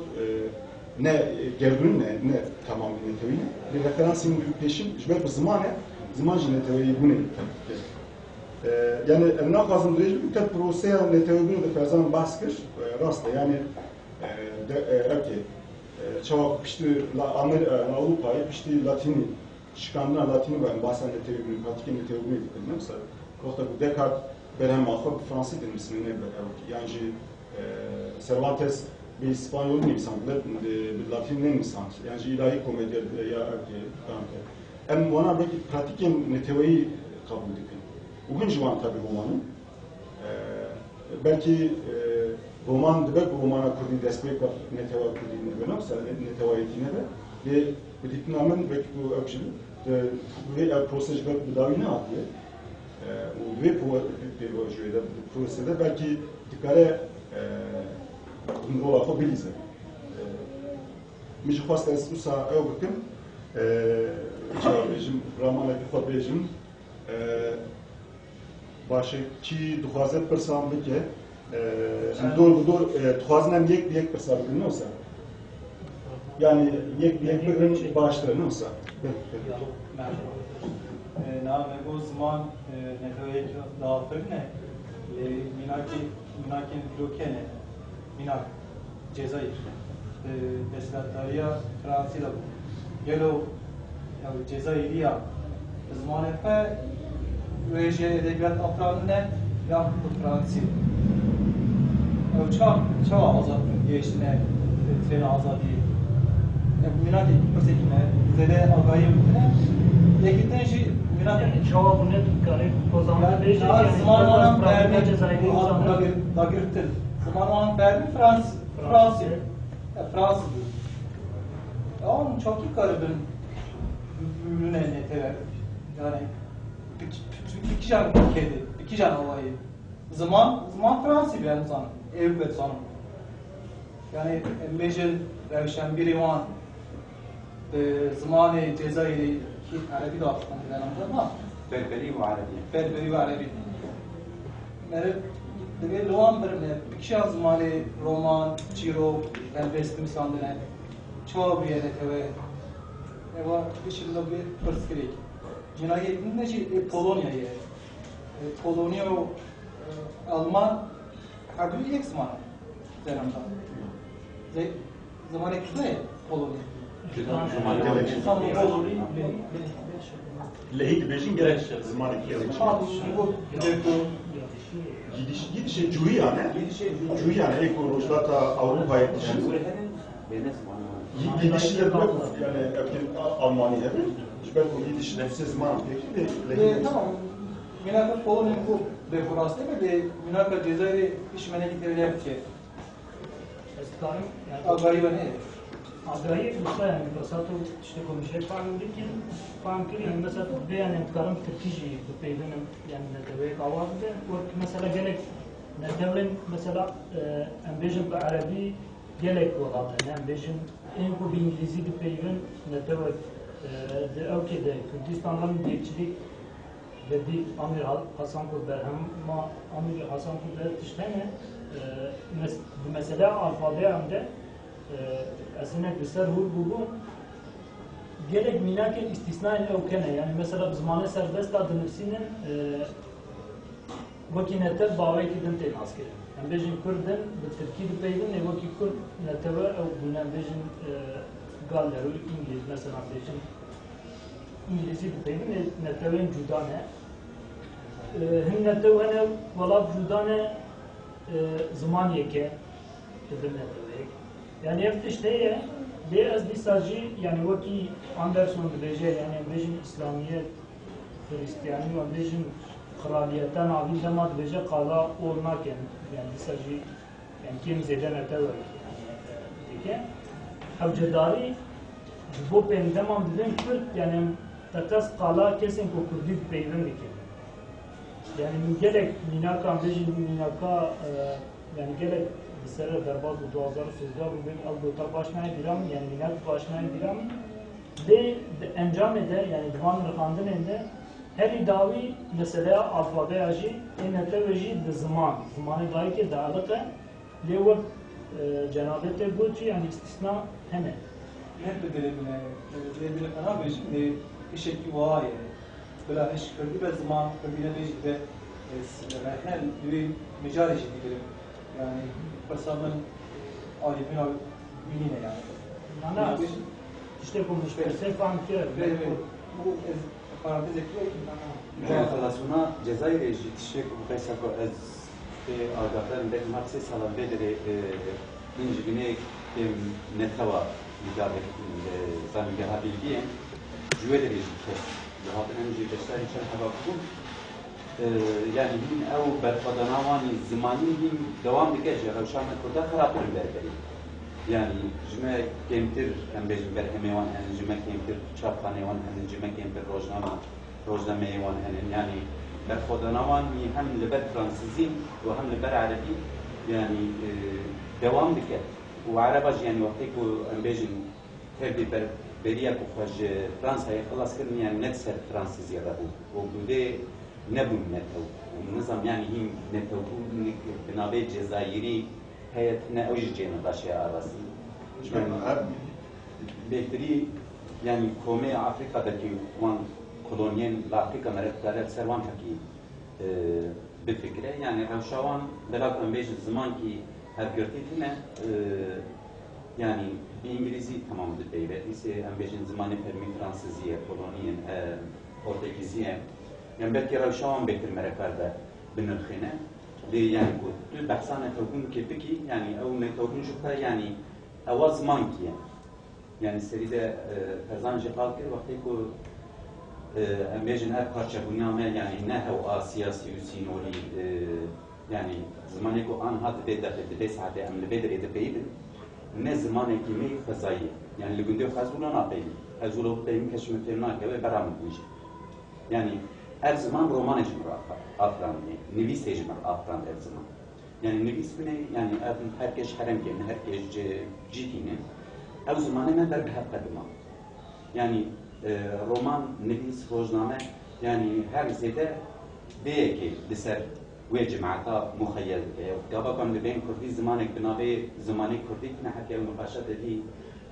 ne gerdûn ne tamam netewî ne lê referansên pêşîn ji ber bi zimanê ziman ji neteweyî bûnê. Yani em naxwazim dirêjim te proseya netewîbûnê di ferzan bahs kir rast e yani evkê çawa piştî Avrupayê piştî Latînî şikandina Latînî ve em bahsa netewîbûnê pratikê netewîbûnê dikin ne mesela wexta ku Descartes berhem axwe bi Fransî dinivîsîne ne yani ji Cervantes bir İspanyol nivîsand bi Latîn nenivîsand yani ji îlahî komedya ya evkê em wana belkî pratikên neteweyî kabûl dikin. û hin ji wan tabii romanî belkî roman dibe ku romana Kurdî destpêka netewa Kurdî dibe mesela netewayîtî nebe lê bidîtina min belkî ku ew jî vê ev prose ji ber bi dawî nehatiye û vê pêvajoyê de prosede belkî dikare rola xwe bilîze. Min jî xwast ez wisa ew bikim çawa bêjim ramanekî xwe bêjim başı ki dixwaze pirsan bike dor bi dor dixwazin em yek bi yek pirsa bikin ne olsa yani yek bi yek bikin baştir ne olsa name bu zaman neteweyek dağıtırne minakin blokene minak Cezayir deslatariya Fransa'da gelo Cezayir'ya zamanı fe Rejye edebiyat apranına yaptı Fransi. Çağ azad geçtiğine seni azadi. Minaki persekine zede agayım ne? Lekitten şey minaki çava bu ne tutkare pozamda beş zamanın verdi dagirtir. Zamanın verdi Fransa. Ama çok iyi karıbın ürüne neteler. Yani iki can kedi, iki can havayı. Zaman Fransa bir insan, evbet sanım. Yani mecel revşen bir iman zamanı Cezayir'i ki Arabi da aslında bilen ama Berberi ve Arabi. Mere de loğan bir iki can zamanı roman, çiro, elbestim sandığına çoğu bir yere teve. Eva dışında bir fırsat Cinayetinde Polonya'ya, Polonya Alman harbi ilk zaman dönemde. Zaman ekle Polonya. lehî dibêjin gerek zimanekî gelek Bu gidişê cûyî ne? Cûyî yani êk û rojhilata Avrupayê dişin gidişi de yani evkê Almanî hebe belki gidişi nefse zaman peki tamam. Minaka Polonya bu deforasyon ve Minaka Cezayir'i işmene gidebilir ki. Eskarım Agayı ve ne? Agayı mesela yani mesela işte konuşacak falan ki falan ki mesela bir yani karım Türkiye bu peygamberin yani netewek avazdı. Mesela gerek netewin mesela ambejin bu Arabi gerek vakti yani ambejin en bu İngilizce bir peygamber netewek de okeyde Kürdistan'dan geçirik dedi Amir Hasan Kurberhem ma Amir Hasan Kurber tiştene mesela alfabe amde aslında bir hur bu gerek minake istisna ile okene yani mesela zamanı serbest adınırsının وەکی نەتەر باوەیەکی دن تێ ناسکردن ئەم بێژین کوردن بە ترکی دپەیدن وەکی کورد نەتەوە ئەو بوونەم بێژین گال لەروی ئینگلیز مەسەلا بێژین ئینگلیزی دپەیدن نەتەوەین جودانە هەم نەتەوە هەنە وەڵات جودانە زمانیەکە دبن نەتەوەیەک یعنی ئەم تشت هەیە لێ ئەس دیساژی یعنی وەکی ئاندەرسۆن دبێژێ یعنی ئەم بێژین ئیسلامیەت خریستیانی و ئەم بێژین خرالیەتە ناوی دەما دبێژە قاڵا ئۆڵ ناکەن یعنی دیساژی یعنی کێم زێدە نەتەوە دیکە ئەوجەداری بۆ پێندەمان دبێن کورد یعنی تەکەس قاڵا کەسێک بۆ کوردی پەیوەند بکەن یعنی من gelek mînaka bêjin mînaka yani gelek bi ser derbas bu 2013 bu ben ew dota baş nayê bîram yani mînak baş nayê bîram lê di encamê de yani divan rixandinên de herî dawî meseleya alfabeya jî ê netewê jî di zimanê dayîkê dialiqe lê wek cenabê te got yani istisna hene hep de dilimine ana bêjin lê işekî waye بلا ايش كردي بزمان كردينا بيجي به احنا دوي مجال جديد يعني برسامن عارفين بينينا يعني انا تشتكوا مش بس فاهم كده bu parantez ekliyorum خلاصونا جزائر تشتكوا بقيسكو از آگاهدارم به مارسی سالان بدره اینجوری که نتوا می‌داره زمینه ها bilgiye جوهر ریزی هذا نمجي بشتري شرح بكون يعني هن أو برفضناواني زماني هن دوام دكجة لو شامل كردا خرابر بربري يعني جمع كمتر أم بيجم برهميوان هن جمع كمتر شابخانيوان هن جمع كمتر روزناميوان هن يعني برفضناواني هم لبر فرنسيزي وهم لبر عربي يعني دوام دكة وعرباج يعني وقتك أم بيجم تبي بريا كوخج فرنسا يخلص كرني يعني نتسر فرنسيزيا دابو وبده نبون نتو النظام يعني هم نتو بنابه جزائري هيتنا اوج جينا داشيا اراسي بهتري يعني كومي افريقيا دكي وان كولونيين لافريقيا مرتبات سروان حكي بفكره يعني روشوان بلاك امبيج الزمان كي هرقرتيتنا yani İngilizce tamam devlet ise ambejin zamanı fermi Fransızca, Polonyen, Portekizce. Yani belki revşavan bekir merekarda binirxine. De yani bu tüm bahsane tavkun kepeki yani ev ne tavkun şukta yani avaz manki yani seride Ferzanca halkı vakti ku ambejin her parça bunyame yani ne hev siyasi usinori yani zamanı ku an hat bedafet de saate amle bedre de beydin ne zamaneki mi fazayı yani ligünde fazla napeyim azulu peyim keşmetemna keve beram diyecek yani her zaman roman ecmir afran nevis ecmir afran her zaman yani nevis bine yani herkes harem kendine herkes cidine ev zamanı ne der bir kadema yani roman nevis rozname yani her zede belki deser وی جماعتا مخیل گابا کم دبین کردی زمانک بنابه زمانی کردی که نحکی او نقاشت دی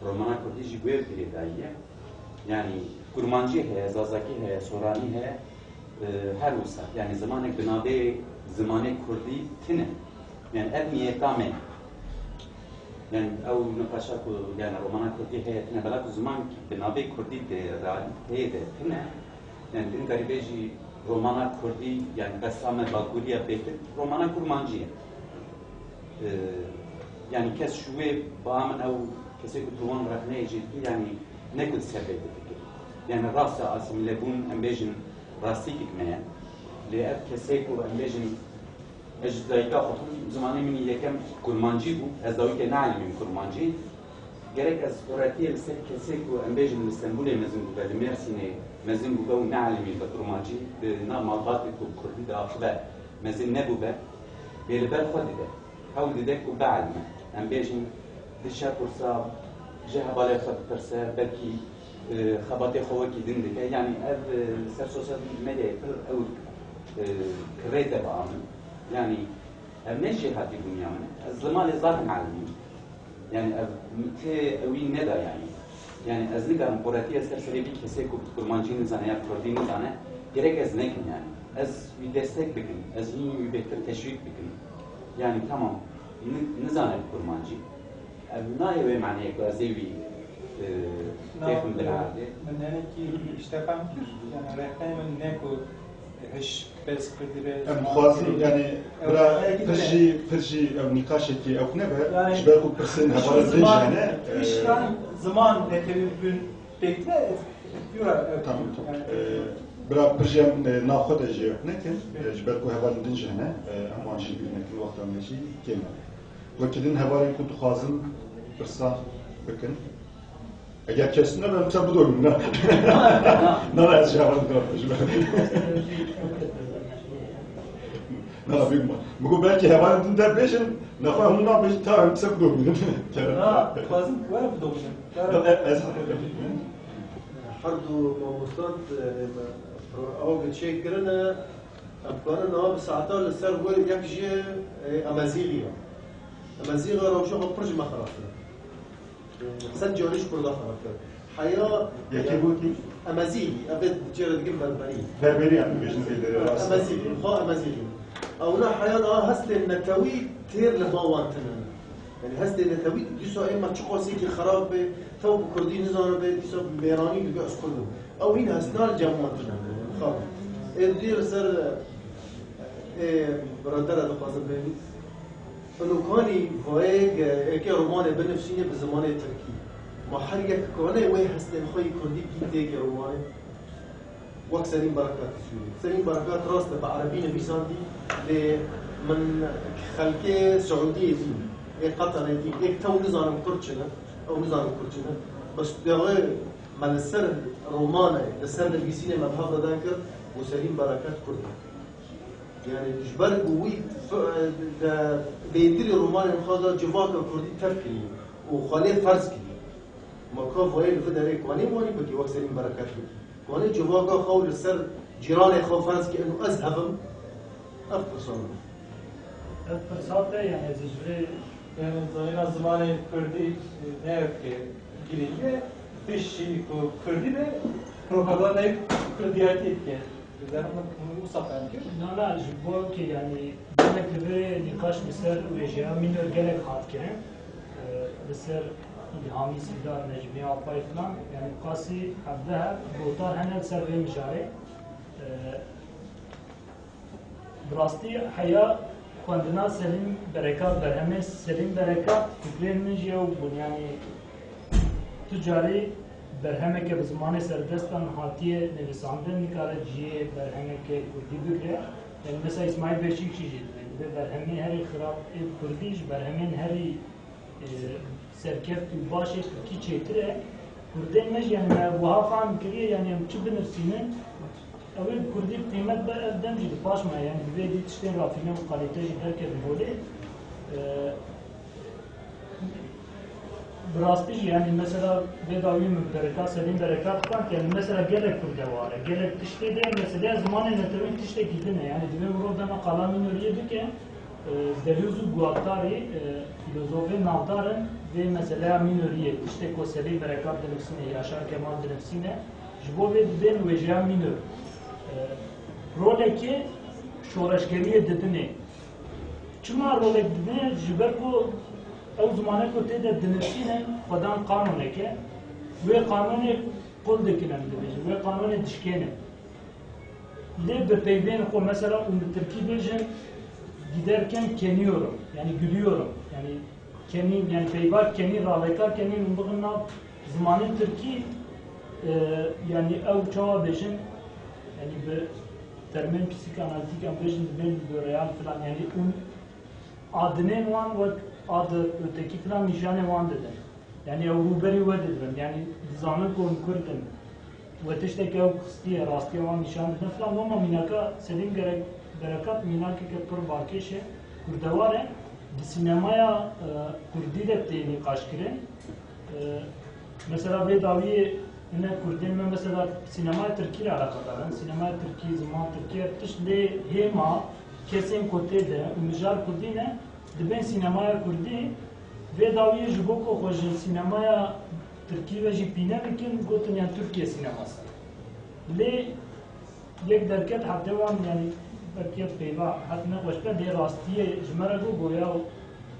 رومانا کردی جی گویر کلی داییه یعنی کرمانجی ہے زازاکی ہے سورانی ہے هر وسا یعنی زمانک بنابه زمانی کردی تنه یعنی ادمیه تامه yani او نقاشت yani رومانا کردی ہے تنه بلا زمان بنابه کردی ده رالی ده تنه yani din garibe jی Romana Kurdi yani Besame Baguriya Bekir Romana Kurmancıya yani kes şuve bağımın ev kese kutuvan rahne ciddi yani ne kut sebep fikir yani rasa asimile bun embejin rasti gitmeye le ev kese ku embejin ecdayka hatun zamanı min yekem kurmancı bu ezdavike na'limin kurmancı gerek az oratiye lisek kese ku embejin İstanbul'e mezun bu Mersin'e مزن بوده و نعلمی بکرماجی به نامالبات کو کردی داخله مزن نبوده بیل بر خود ده حاول دیده کو بعلمه ام بیشن دشا پرسا جه بالا خود پرسا بلکی خباتی خوکی دنده که یعنی اف سر سوسیال مدیا پر او کریده با آمن یعنی ام نشی هاتی بنیامه از زمان ذات علمی yani te evin ne da yani az nigarım poratiye serseri bir kese kurmancı nizane ya kurdi nizane gerek ez nekin yani. Ez bir destek bikin, ez yine bir beter teşvik bikin. Yani tamam, nizanet kurmancı. Nâye ve mعنى که از ایوی تفهم دلعاده. من هنکی اشتفام کرد. يعني رأيتني من ناكو هش بس كديره. خوازی یعنی برا فرجی نقاشی که او نبه شبکو پرسن هوار دنجانه. İşten zaman netevi gün bekle. Tamam. برا پرجیم ناخود اجی نکن شبکو هوار دنجانه اما شی بیرون کل وقت آمیشی کیمه. وکیلین هواری کود خوازن پرسا بکن. اگر کسی نه ben tabi doğru ne? Ne var cevabını vermiş. Ne yapayım? Bugün belki hemen de beşin ne falan ne beşin tamam tabi doğru ne? Ha, fazla var mı doğru? Ez. حردو ماموستان او بتشيك كرنا امكاننا نواب ساعتها للسر هو يكجي امازيغيا امازيغا روشو برج ما خرافه سجلوش برضه خرافه حياه Yaki bu ki? امازيغي ابد جرد جنب بربري Berberi yani beşin zeyleri. امازيغي خا امازيغي او نا حياه هست النتوي تير لباوانتنا يعني هست النتوي ديسو اما تشقوسي كي خراب ثوب كردي نزار به ديسو بيراني بيقص كله او هنا هسنا الجماعتنا خا الدير سر برادر دقازم بيني انه كاني فايق اكي رومان بنفسيني بزمان تركي ما حريك كاني وين هستن خوي كردي بيتيك رومان وقت سليم بركات السوري سليم بركات راس بعربي نبي ساندي من خلكي سعوديه دي قطر دي اك تو نظام كرتشنا او نظام كرتشنا بس دغه من السر رومانه السر الجسينه مذهب ذاكر وسليم بركات كردي يعني جبر قوي بيدري رومان خاطر جواك كردي تفكري وخليه فرض كي ما كان فايل فدري كوني موني بكي وقت سليم بركات كوني جواك خول السر جيراني خو فرض كي انه اذهبهم افرصهم الفرصات يعني زجري Yani zaten zamanı Kürdi ne yok ki girince bir şey Kürdi de propagandayı Kürdiyati etki. Güzel ama bu sefer ki. لا جبوا كي يعني جالك بي نقاش بسر ويجيا مينور جالك هات كريم بسر الهامي سيدار نجمية وطاي فلان يعني قاسي عبدها بوطار هنا بسر بي مجاري براستي حياة خواندنا سلیم برکات برهمه سلیم برکات فکرین نجیه و بنیانی تجاری برهمه که به زمان سردستان هاتیه نویساندن نکاره جیه برهمه که کردی بگره یعنی مثلا اسماعیل بشیک چیزی به برهمه هری خراب کردیش برهمه هری سرکفت و باشه کی چیتره کردین مش یعنی وها فهم کریه یعنی چی بنفسینه اول کردی قیمت بر ادم جدی پاش ما یعنی بیدی تشتین رافینه و قالیته جدر که بوده براستیش یعنی مثلا بداوی برکات سلیم برکات کن که مثلا گله کرده واره گله تشتی ده مثلا زمان نتوی تشتی گیدنه یعنی دوی ورو دما قلامی نوریه که دلیوزو گواتاری فیلوزوفی نافدارن و مثلا مینوریه تشتی کو سلیم برکات دنفسینه یاشار کمال دنفسینه جبو به دن وجه مینور roleki şoreşkeriye dedine. Çima rolek dedine jiberko o zamana kote de denetine fadan kanuneke ve kanuni kol dekinen dedi ve kanuni dişkene. Le be peyben ko mesela Türkiye bejin giderken keniyorum yani gülüyorum yani kenin yani peybar kenin raleka kenin bugünna zamanı Türkiye yani ev çağa bejin yani bir termin psikanalitik ambition ben bir real falan yani adının wan ve adı öteki falan nişane wan dedi. Yani Avrupa'yı ve dedim yani zamanın konkurden ve teşteki o kıstiye rastya wan nişan dedim falan ama minaka senin gerek berakat minaka ke pur bakişe kurdavare sinemaya kurdi de teni kaşkire mesela ve davi ne Kurdin mesela sinema Türkiye alakadarın. Sinema Türkiye zaman Türkiye tişle hema kesin kotede umjar Kurdine diben sinemaya Kurdi ve daviye jiboko hojin sinemaya Türkiye ve jipine mekin gotin ya Türkiye sineması. Le یک درکت حتی وان یعنی برکت پیوا حتی نقوشته دی راستیه جمره گو گویا و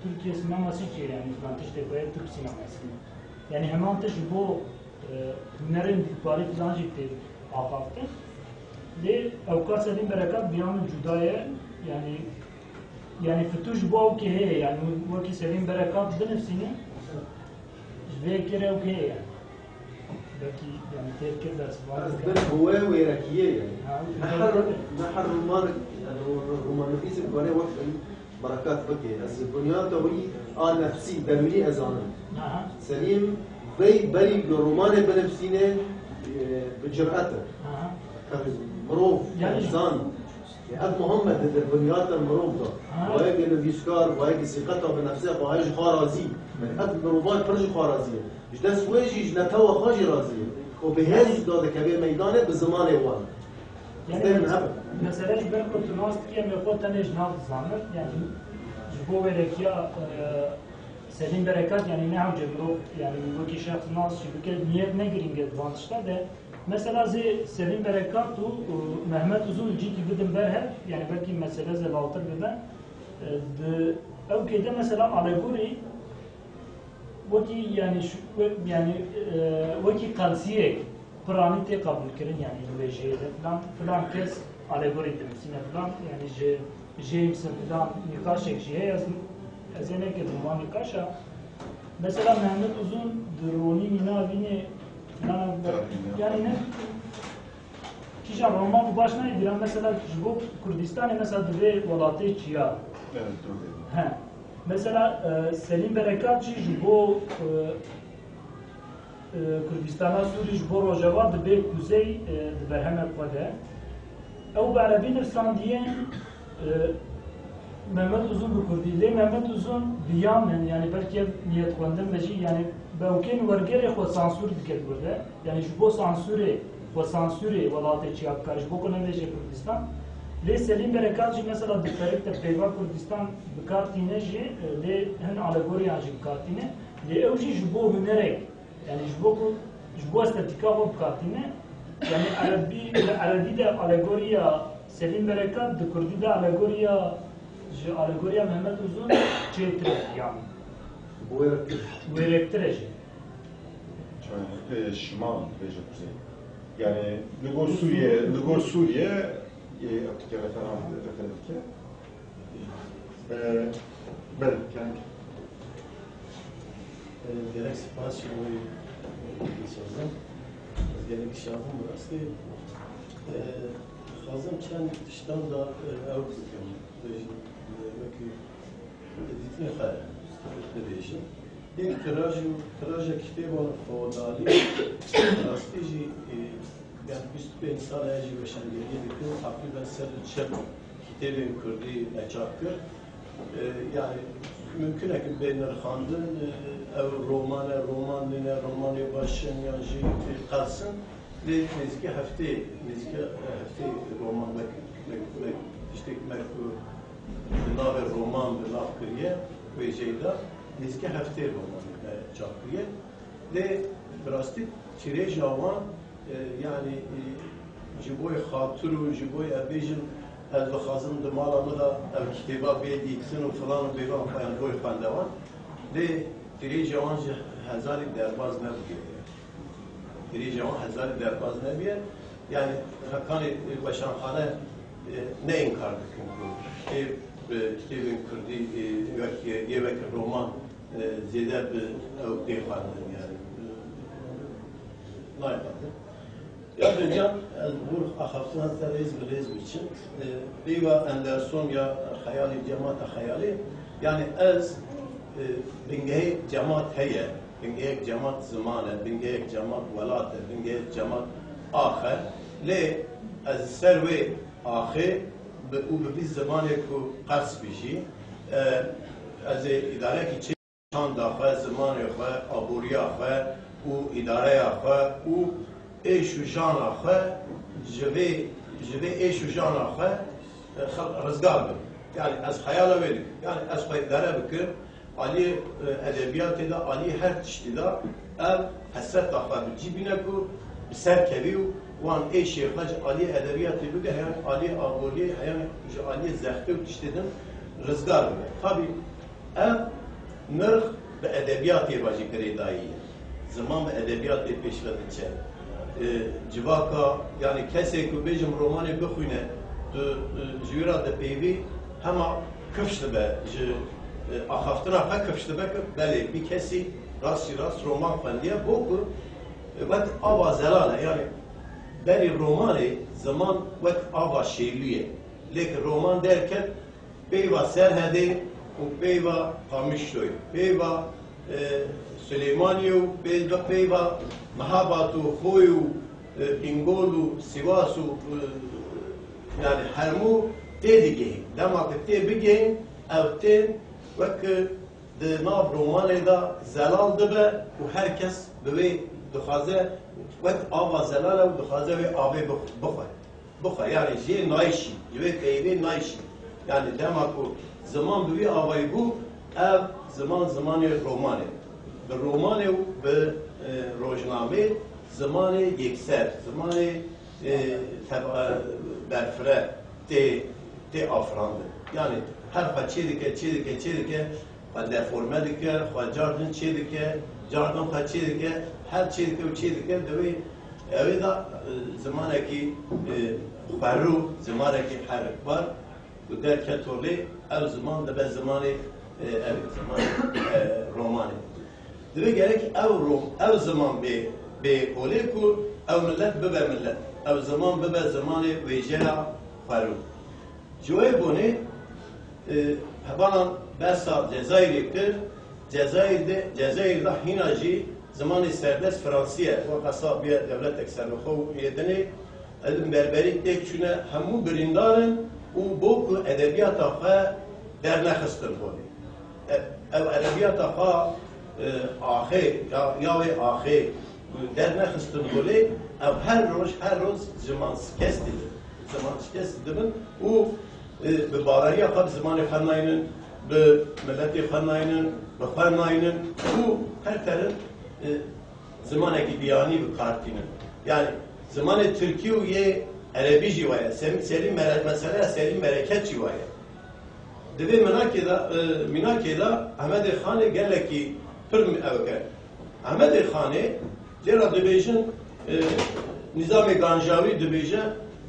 ترکیه سینماسی چیه یعنی فلانتش دی باید ترک سینماسی یعنی همانتش بو هنرین دیدباری فلانجی تید آفاقته دی اوقات سدین برکت بیان جدایه yani fütuş bu o ki he yani bu ki sevin berekat benefsine ve kere o ki yani belki yani terk eder أصدق هو ويركيه يعني نحر رومان رومان نفيس بقولي وقت بركات بكي از بنيان توي نفسي دمري أزانا سليم في بري رومان بنفسينه بجرأته مروف إنسان أب محمد البنيات المروف ده وهيك الفيسكار وهيك ثقته بنفسه وهيك خارزي من أب رومان فرج خارزية جدا سويجي جدا توا خاجي رازية وبهذا ده كبير ميدانه بزمان وان يعني مثلا ben kurtulmaz ki yapı tane jnav zanır yani bu verekiya senin berekat yani ne hacı yani bu ki şahs nas çünkü niyet ne giringe vançta da mesela senin berekat tu Mehmet Uzun ciddi bidim berhe yani belki mesela zevaltır biben de o kede mesela alegori وكي يعني وكي قلسيه برانيتي قبول كرين يعني الوجه فلان كيس الجوريثم سينا فلان يعني جيمس فلان نقاشك شيء ازينه كده نقاشا مثلا محمد uzun دروني منابيني yani ne kişi roman başına giren mesela bu Kürdistan'ı mesela de velatı çiya evet mesela Selim Berekatçı bu Kürdistan'a Suriye bu Rojava da bir kuzey berhemet vade. Ev Arabi nefsan diye Mehmet Uzun bu Kürdiyle Mehmet Uzun diyamen yani belki niyet kondan meji yani belki vargere ko sansür diket burada. Yani bu sansüre velatı çiya karış bu konu ne Kürdistan. Le Selim Berekatçı mesela dikkatle Peyva Kurdistan bıkartine ji le hen alegoriya ji bıkartine le evji jbo hünerek yani jbo estetika bu bıkartine yani Arabi de alegoriya Selim Berekat de Kurdi de alegoriya Mehmet Uzun çetre yani bu elektrik şimal veja kuzey yani Lugor Suriye أعطيك رفرنك بله كان gerek sipariş yapmayı geçeceğim. Gerek iş yapım burası. Fazla çen dıştan da avukatım. Belki editine hayal. Ne değişim? Bir tiraja kitabı fodali. Aslında yani 25 sal eji ve şengeli diyor. Takriben ser kitabın kurduğu ecaktır. Yani mümkün ki beynler xandın ev romanı başın yani kalsın ve nezike hafte roman işte nave roman ve lafkriye ve şeyda nezike hafte romanı çakriye ve drastik tiraj avan yani jiboy haturu jiboy abijin az baxazım da malamı da ev kitaba bir diksin falan bir falan boy fandavan ve tiri javan hazari derbaz ne bu tiri javan hazari derbaz ne bir yani hakani başanxane ne inkardı çünkü kitabın kurdi ve yevek roman zede bir deyfandın yani ne yaptı ya hocam bu ahaftan terez için Riva Anderson ya hayali cemaat hayali yani az bingey cemaat heye bingey cemaat zamanı bingey cemaat velat bingey cemaat ahir le az serve ahir bu bir zamanı ku qas bişi az idare ki çan dafa zamanı ve aburiya ve u idare ya ve u ايش وجان اخر جبي ايش وجان اخر رزقار يعني از خياله ويد يعني از خيداره بكر علي ادبيات ده علي هر تشتي ده ال حسات اخر جيبينكو بسر كبيو وان ای شیخاج علی ادبیاتی بگه yani Ali Ağoli yani Ali Zahkı tiştedin rızgar bile. Tabi ev nırh ve edebiyatı bacı kere dahi. Zaman ve edebiyatı peşvedince. Civaka yani kese ki bejim romanı bixuyne jüra de pevi hema kıfştı be axaftıra ha kıfştı be beli bir kesi rast roman fendiye boku ve ava zelale yani beri romanı zaman ve ava şehirliye. Lekin roman derken peyva serhedi u peyva kamıştoy, peyva Süleymaniyo, peyva mahabatu, hoyu, pingolu, sivasu yani hermu tedige. Demek ki te bigin evte ve ki de nav romanı da zelal dibe u herkes böyle dixaze ve ava zelal u dixaze ve abi bıxa yani je nayşi ve keyve nayşi yani demek ki zaman böyle avayı bu ev zamanı romanı به رومانه و به روزنامه زمان یکسر زمان برفره تی آفرانده یعنی هر خواهد چه دیگه خواهد دفورمه دیگه خواهد جاردن چه دیگه جاردن خواهد چه دیگه هر چه دیگه دوی اوی دا زمانه که خورو زمانه که حرک بار و در کتولی او زمان ده به زمان رومانه Deve gerek ev zaman be oleku ev millet bibe millet ev zaman bibe zamanı vecera faru. Joy bone habanan besa Cezayir'dir. Cezayir'de hinacı zamanı serbest Fransiye ve kasa bir devlet ekserliği yedini edim berberik tek şuna hemu birindarın u boku edebiyata fa dernexistin bone. Ev edebiyata fa آخه یا آخه در نخستن بولی او هر روز زمان شکست دیدن و به بارایی خب زمان خناینن به ملت خناینن به خناینن و هر طرف زمان کی بیانی به کارتینن yani zaman Türkiye و یه عربی جوایه مثلا سری مرکت جوایه دیگه مناکی دا احمد خان گله کی فرم اوکر. Ahmed Khan'ı lera dibêjin nizam-ı Ganjavi dibêje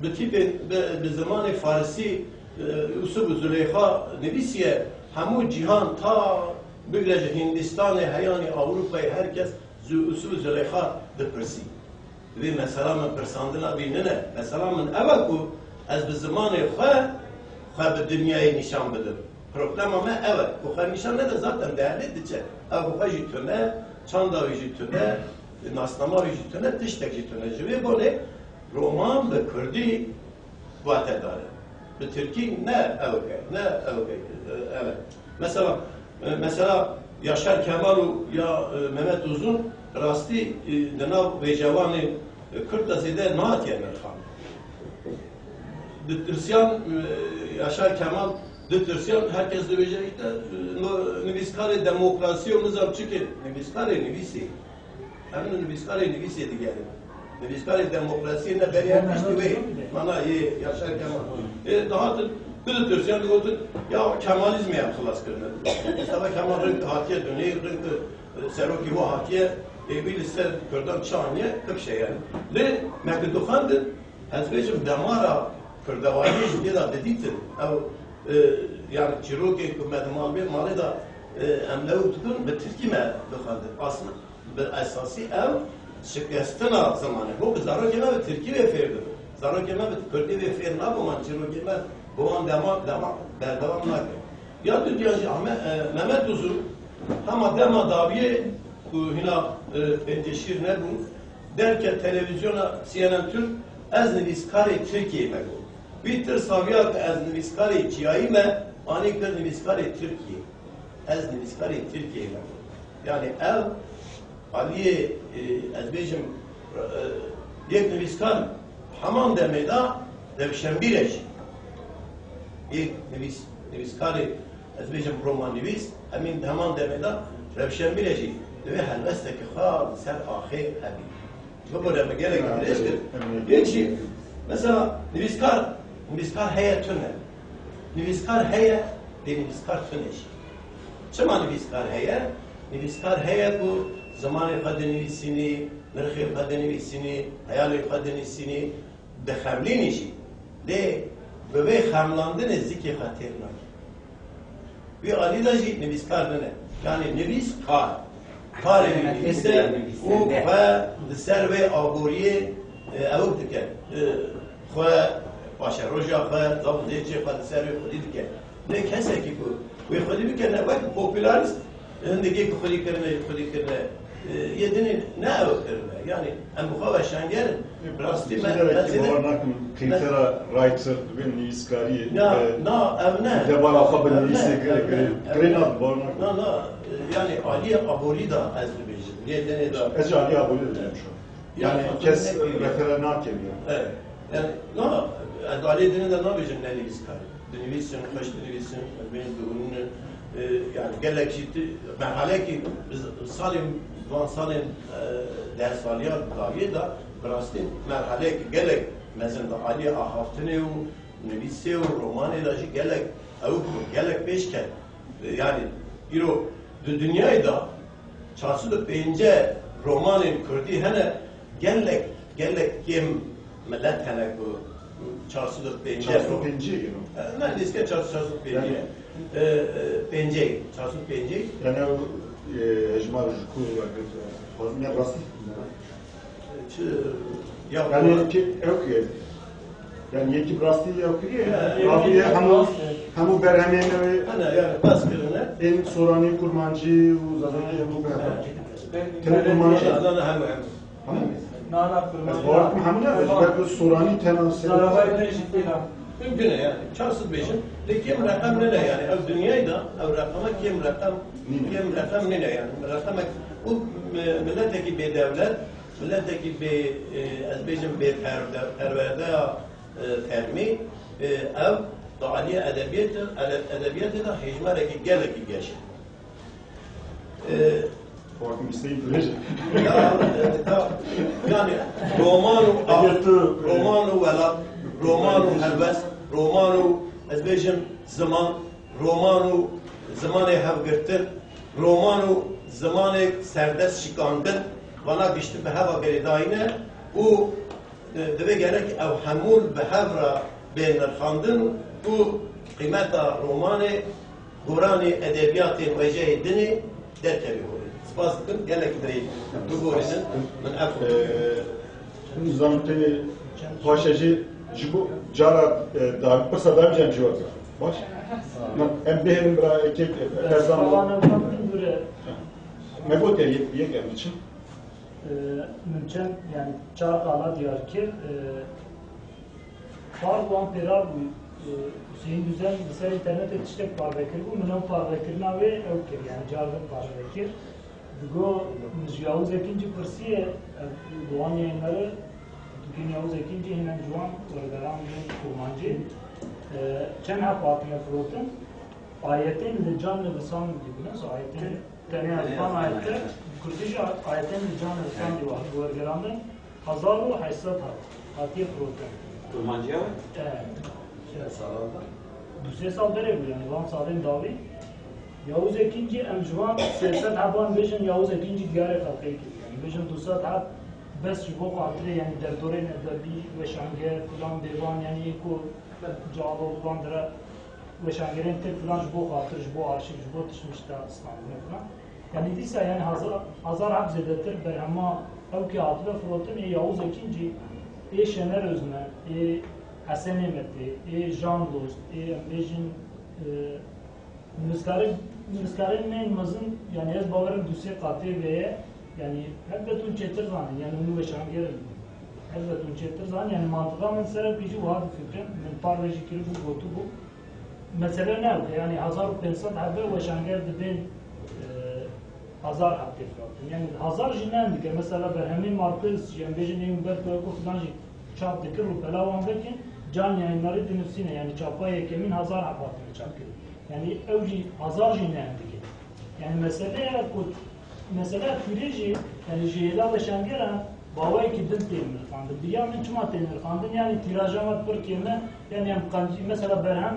bi tipê bi zamanê Farsî Yusuf Züleyxa nivîsiye hemû cîhan ta bigre ji Hindistanê heyanî Avrupayê herkes Yusuf Züleyxa dipirsî. Vê mesela min pirsandina bînine mesela min ev ku ez bi zamanê xwe bi dünyayê nîşan bidim. Problema me evet, bu kadar nişan ne de zaten değerli diçe. Bu kadar jitüne, çanda jitüne, nasnama jitüne, tiştek jitüne. Jive böyle roman ve Kürdi vatedarı. Bu Türkiye ne evet. Mesela Yaşar Kemal ya Mehmet Uzun rasti denav ve cevanı Kürt'la zede naat yener kan. Dıttırsyan Yaşar Kemal Dıttırsyan herkes de işte nüviskare demokrasi o nizam çünkü nüviskare nüvisi. Hem de nüviskare nüvisiedi yani. Nüviskare demokrasi ne beriyen işte ve bana iyi Yaşar Kemal. Daha da Dıttırsyan diyordu ya Kemalizmi yaptılar kırmızı. Mesela Kemal rınkı hakiye dönüyor rınkı seroki bu hakiye bilirse Kürdan çağınıya kıp şey yani. Le mekduhandı hezbecim damara Kürdavayı diye da dediğitin. Yani Çiroki hükümeti malı da emlevi tutun ve Türkiye dokhandı. Aslında bir esası ev şikastına zamanı. Bu zarokeme ve Türkiye ve ferdi. Zarokeme ve Kürdi ve ferdi ama Çirokeme bu an devam nakli. Ya Türkiye'ci Mehmet Uzun ama dema daviye hina penceşir ne bu derken televizyona CNN Türk ez nivîskarê Türkiye me got. Vîtir saviya ki ez nivîskarê çiyayî me anî kir nivîskarê Türkiye. Ez nivîskarê Türkiye me got. Yani ev aliyê ez bêjim yek nivîskar heman demê da rewşenbîre jî. Yek nivîskarê ez bêjim roman nivîs hemîn heman demê da rewşenbîre jî. Divê helbestekî xwe ser axê hebî. خبره مگه گرایش کرد یکی مثلا نویسکار هیئت تونه نویسکار هیئت به نویسکار تونش چه معنی نویسکار هیئت بو زمان خود نویسینی نرخ خود نویسینی حیال خود نویسینی به خملی نیشی ده به خملاندن زیکی خاطر نکی وی آلی داشی نویسکار دونه یعنی نویسکار کار نویسه و دسر و آبوری او دکه خواه باشه روژا خواه دام دیچه خواه دسر و خودی دکه نه کسی که وی خودی بکنه وقت پوپولاریست هندگی که خودی کرنه یه دنی نه او کرنه یعنی ام بخواه شنگر راستی من کریترا رایتر بین نویسکاری نه ام نه دبار آخوا به نویسی گرینات بارناک نه yani Ali aboli da ez dibêjim. Yê denê da ez jî alî aboli didim şu. Yani kes refere nakemiyor. Evet. Yani na ez alî denê da nabêjim ne nivîskar. Dinivîsin, xweş dinivîsin, bên bihûnin yani gelekî merhalekî salên van salên dersaliyan dawiyê da birastî merhalekî gelek mezin da alî axaftinê û nivîsê û romanê da jî gelek pêş ket. Yani îro dünyayı da 405 romanın Kürdi hene gelek kim millet hene bu 405 ne diske 405 yani ecmal jukuru fazla rastı yani ki okey yani yeki rastı yapıyor hamu berhemene ve yani baskırına en sorani kurmancı uzadaki bu kadar kurmancı hem Nana kurmancı. Var mı hamle? Belki sorani tenasül. mümkün yani 405'in lekin rakam ne yani ev dünyayı da ev rakama kim rakam ne yani rakama bu milletteki bir devlet milletteki bir azbejin bir perverde termi ev dağaliye edebiyatı da hicmereki geleki geçir. Farklı isteğim proje. Yani romanu velat, romanu helves, romanu azbejin zaman, romanu zamanı hevgirtin, romanu zamanı serdest şikandın, bana geçti be hava geridayine, o deve gerek ev hamul be havra بینرخاندن و قیمت رومان گورانی ادبیات وجه دنی در کبی هوری سپاس کن گلک درید دو گورینن من افر زمانتی پاشجی جبو جارا دار پس دام جان جوات باش من ام بهرم برای که پرزام مبود ya یک için mümkün yani çarkala diyor ki Farvan Perar Hüseyin Düzen mesela internette işte parvekir bu menen parvekirna ve evkir yani carvın parvekir. Digo Yavuz ikinci Persiye Doğan yayınları Dükün Yavuz ikinci hemen Juan Orgaran ve Kurmancı Çenha Fatime Frot'un ayetin de canlı lisan gibi nasıl ayetin tane fan ayette Kürtçe ayetin de canlı lisan gibi var. Bu Orgaran'ın hazaru haysat hatiye Frot'un. Kurmancıya mı? Evet. Düzey sal bere bu yani. Van salin davi. Yavuz ikinci emjuan siyaset haban bejin Yavuz ikinci diyare kalkayı gibi. Yani bejin dusat hab bes jibo katire yani derdore nedabi ve şanger falan devan yani eko cevabı bulandıra ve şangerin tek falan jibo katır jibo arşiv jibo tışmışta İstanbul'da falan. Yani diyse yani hazar hab zedetir berhama evki atıda fırlatın Yavuz ikinci Şener Özmen, Hasan Emeti, Can Dost, Bejin Nüskarın mezun yani ez bavarım düse katı ve yani hep betun çetir zanı yani onu veşangerim. Hep betun çetir zanı yani mantığa mesela bir şey var fikrim. Ben parveci kiri bu gotu bu. Mesela ne yani 1500 haber veşanger dedin hazar aktif yaptım. Yani hazar jinen ki mesela berhemin markız yani bejin eyümbet koyku falan çap dikir rupelavan vekin can yayınları dinüsine yani çapa yekemin hazar habatını çapkir. Yani evci hazar jinen ki. Yani mesela türeci yani jeyla ve şangera باوی که دل تیمر خواندن بیا من چما تیمر خواندن یعنی تیراژات پر کیمه یعنی هم قنجی مثلا برهم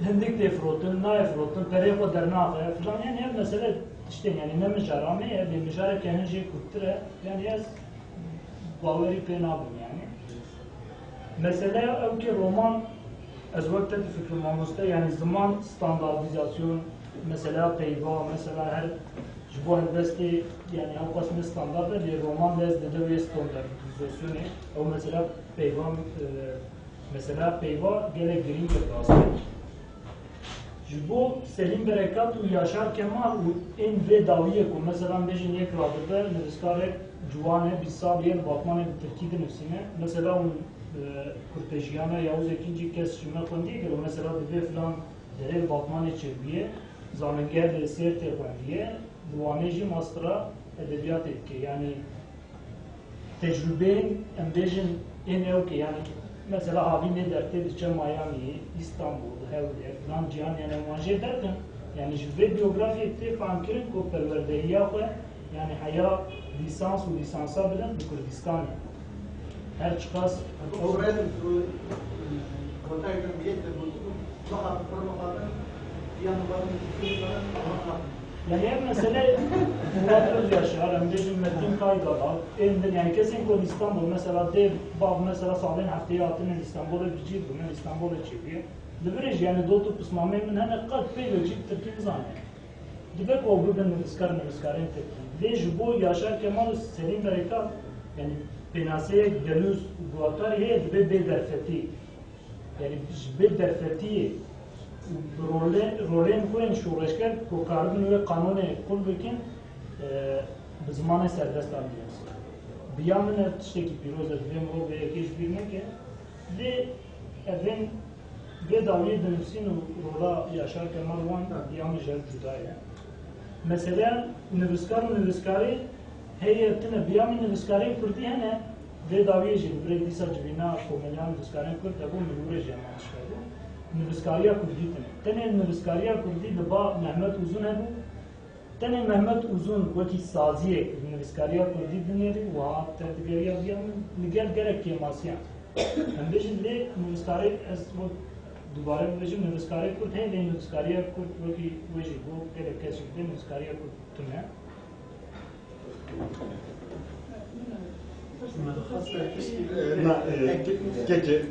هندک تفروتن نه فروتن طریق و درناقه فلان یعنی هم مثلا işte yani ne mücarame ya bir mücare kendince kurtire yani az باوری پی نابم yani mesela ki roman az vakti fikri mamusta yani zaman standartizasyon mesela peyva mesela her bu elbette yani o kısmı standartı bir roman lezzetli ve standartizasyonu o mesela peyva mesela peyva gerek green aslında bu Selim Berekat u Yaşar Kemal u en ve daviye ku mesela bejin yek rabıda nefiskarek cuvane bisabiye batmane Türkiye'de nefsine mesela un Kurtejiyana Yavuz ikinci kez şuna kondi ki mesela bir falan dere batmane çebiye zamenger de serte kondiye duaneji mastra edebiyat etki yani tecrübenin bejin en evki yani mesela abi ne dertte diçe Miami, İstanbul, Hevde, falan cihan yani manje derken yani ve biyografi etti fankirin ko perverdehiya ko yani haya lisans u lisansa bilen bu Kürdistan her çıkas Oraya kontaktan biyetle bu daha programda yanı var yani mesela Murat Özyaşar, Emre'cim Metin Kaygalar, yani kesin kod İstanbul mesela de bab mesela sağlayan haftaya atının İstanbul'a gidip bunun İstanbul'a çekiyor. Devreci yani doğru pısmamı min hani kat peyvecik Türkiye zannı. Dibek o bugün nefiskarın tepki. Ve bu Yaşar Kemal Selim Berekat yani penaseye gelüz bu atar ye dibe derfeti. Yani be derfeti rolên xwe şoreşker ku karbin ve kanûnê kul bikin bi zimanê serbest dibînin. Biya min ev tiştekî pîroz e divê mirov vê yekê ji bîr neke lê evên vê dawiyê dinivîsîn û rola Yaşar Kemal wan biya min ji ev cuda ye. Mesela nivîskar û nivîskarê heye tune biya min nivîskarê Kurdî hene vê dawiyê jî li birê dîsa civîna komilyan nivîskarên Kurd hebû min wê jî hemanîşkebû. Nivîskariya Kurdî tune. Tenê nivîskariya Kurdî li ba Mehmet Uzun hebû. Tenê Mehmet Uzun wekî saziyê nivîskariya Kurdî dinêrî wiha tevdigeriya biya min li gel gerek kêmasiyan. Em bêjin lê nivîskarê ez dubare bêjim nivîskarê Kurd heye lê nivîskariya Kurd wekî wê jî bû gelek kes jî bidê nivîskariya Kurd tune. Gece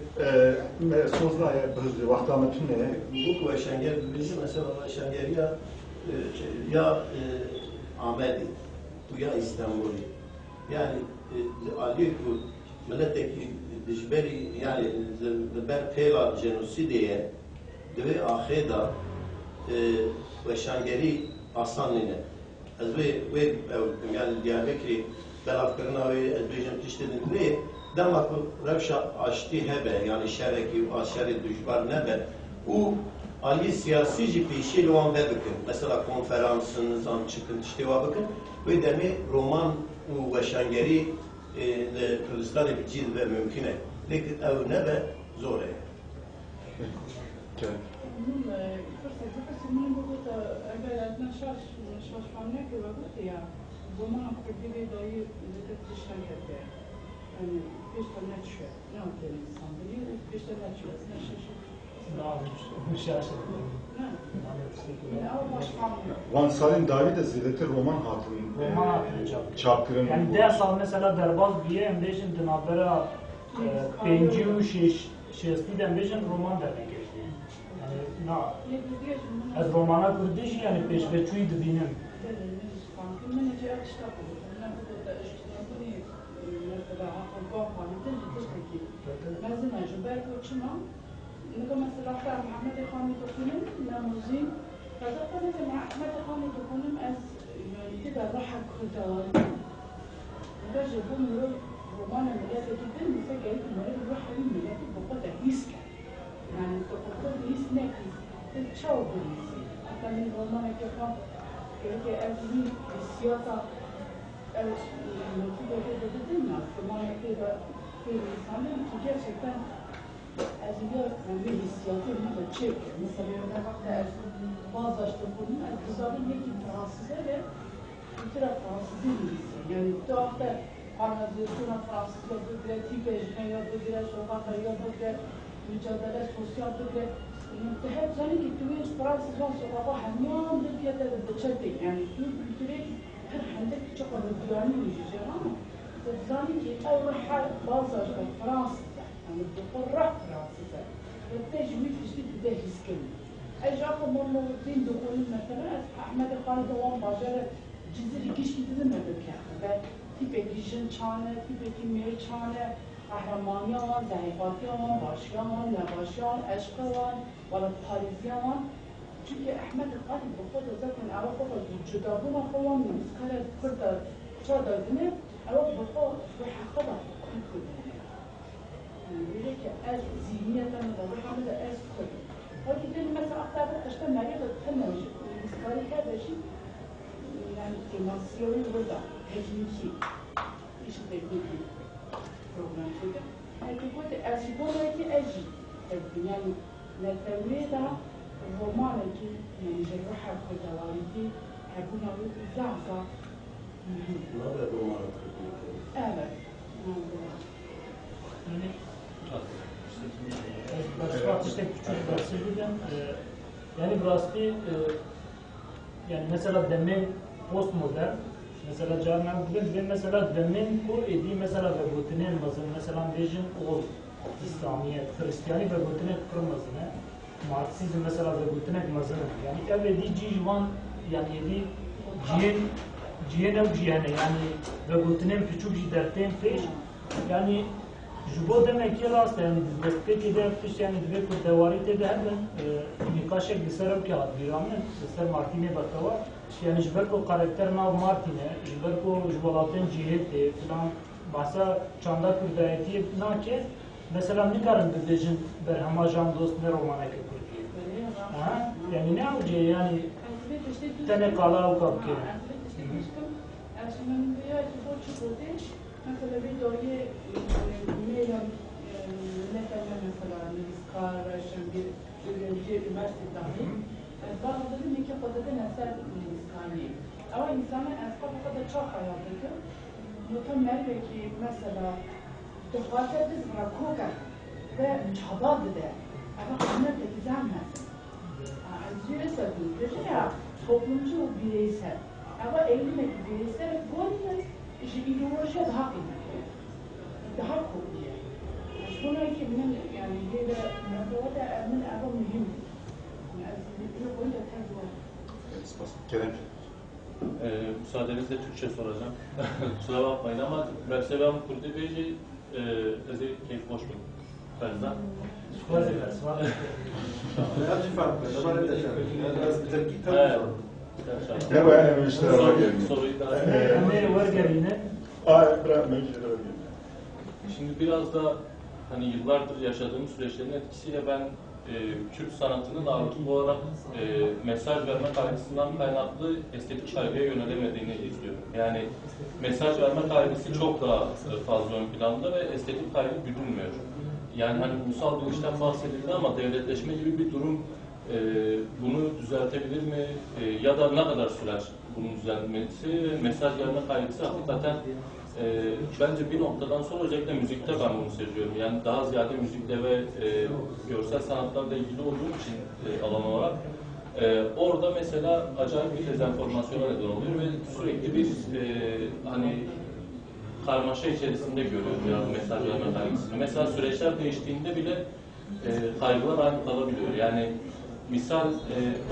sözler bir vaktamı tüne. Bu Şenger bizi mesela Şengeriya ya Ahmedi ya İstanbul'u yani Ali bu milletteki dijberi yani ber peyla jenosidiye ve aheda ve Şengeri asanline az ve yani Diyarbakır Belafkırına ve Ezbeycan tiştedin ne demek revşa açtı hebe yani şereki aşeri düşbar nebe o Ali siyasici peşi loğan ve bakın mesela konferansınızdan çıkın işte var bakın ve demi roman ve şengeri Kürdistan'ı bicil ve mümküne lekin ev nebe zor e. Roman Kurdili dayı lezzet dışarı yapıyor. Yani peşte ne çıkıyor? Ne yapıyor insan? Peşte ne çıkıyor? Ne şaşırıyor? Ne yapmış? Müşaşırıyor. Ne? Yani o başkanlığı. Van Salim Davi de ziyadeti roman hatırın. Roman hatırın çapkırın. Yani dersa mesela derbaz biye embejin dinabera penci u şesti de embejin roman derine geçti. Yani na. Az romana kurdiş yani peşveçuyu dibinin. من جاء اشتغل انا بدات اشتغل مثلا عقل باقه نتنجي تشتكي لازم اجبار وشما نقول مثلا اختار محمد خاني تكونم ناموزين فذاك مثلا مع احمد خاني تكونم از يعني كده ضحك خدوان نرجع بوم رومان الملاك جدا مفاجاه الملاك الروح من الملاك بقطع يسكع يعني تقطع يسنك تشاو بوليسي حتى من رومان كيف که از این سیاست نتیجه دادن نه زمانی که به انسان که gerçekten از این hissiyatı bir çek mesela ne vakti az bazılaştı bunun az güzel bir fransızca ve kültüre Fransızı bilirsin. Yani bu hafta kanalizasyona Fransız ya bugre, tipejme ya bugre, sokakta ya bugre, mücadele sosyal bugre. Hep zannet ki tüyün Fransız var sokakta hamyan bir kere de bıçaktı. Yani tüyün kültürü her hende çok önemli bir şey ama zannet ki evraha bazı Fransızca. Yani bu فرح فرنسا والتجويد جديد بدا يسكن اجا قمنا الدين دخول مثلا احمد خالد وان باجر جزيري كيش كيدن هذاك تيبي جن چانه تيبي مير چانه قهرمانيان ضعیفاتیان باشیان نباشیان عشقوان ولا پاریزیان çünkü Ahmet Khali bu kadar zaten ama bu kadar cüdabına falan miskale kurda çadırdını ama bu kadar bu hakada böyle ki az zihniyetten de bu da az koy. O yüzden mesela aktarda işte Meryem'e tanımış. Miskale her şey yani temasiyonu burada tekniki iş tekniki program şeyde. Yani bu da azibonaki aji yani نتويدا رومانكي يعني جرحها كده والدي هكونا زعزع ما بده رومان أبد Başka işte küçük bahsedeceğim. Yani burası yani mesela demin postmodern mesela canım bugün mesela demin bu edi mesela ve butinin mesela vision ol İslamiyet, Hristiyani ve butinin kırmızını Marksizm mesela ve butinin mazını yani evvedi civan yani edi cihenev cihane yani ve butinin küçük dertten peş yani Jubo demek ki rast yani desteği de yapmış yani bir kurtevarite de hemen nikaşek bir serap ki adbiramın ser Martin'e bakava yani jberko karakter nav Martin'e jberko jbolatın cihete falan bahsa çanda kurdayeti nake mesela ne karın dedecin berhamajan dost ne romana ki kurdiye ha yani ne avcı yani tane kala o kapke مثلا بداية ميلان مثلا مثلا نسكار شنبير جير مارس الدامي بعض الناس يمكن قدرت نسال نسكاني أو إنسان أسقط قدر شاخ حياتك متمر بكي مثلا تقاطع تزرع كوكا وشحضاد ده أنا قمت تزعمها عزيزة بالدنيا toplumcu bireysel ama evlilik bireysel bu İşte ideoloji daha kıymetli, daha kuvvetli. Sonraki من yani böyle mesela من أهم mühim. Yani böyle Kerem. Müsaadenizle Türkçe soracağım. Kusura bakmayın ama mesela Kurdi Beyci keyif hoş bulduk. Berzan. هذا فرق طبعا لازم تركيز Soruyu daha Şimdi biraz da hani yıllardır yaşadığım süreçlerin etkisiyle ben Kürt sanatının ağırlıklı olarak mesaj verme kaygısından kaynaklı estetik kaygıya yönelemediğini izliyorum. Yani mesaj verme kaygısı çok daha fazla ön planda ve estetik kaygı güdülmüyor. Yani hani ulusal bilinçten bahsedildi ama devletleşme gibi bir durum bunu düzeltebilir mi? Ya da ne kadar sürer bunun düzeltmesi? Mesaj verme kaygısı hakikaten bence bir noktadan sonra özellikle müzikte ben bunu seziyorum. Yani daha ziyade müzikle ve görsel sanatlarla ilgili olduğum için alan olarak orada mesela acayip bir dezenformasyona neden oluyor ve sürekli bir hani karmaşa içerisinde görüyorum yani mesaj verme kaygısını. Mesela süreçler değiştiğinde bile kaygılar aynı kalabiliyor. Yani misal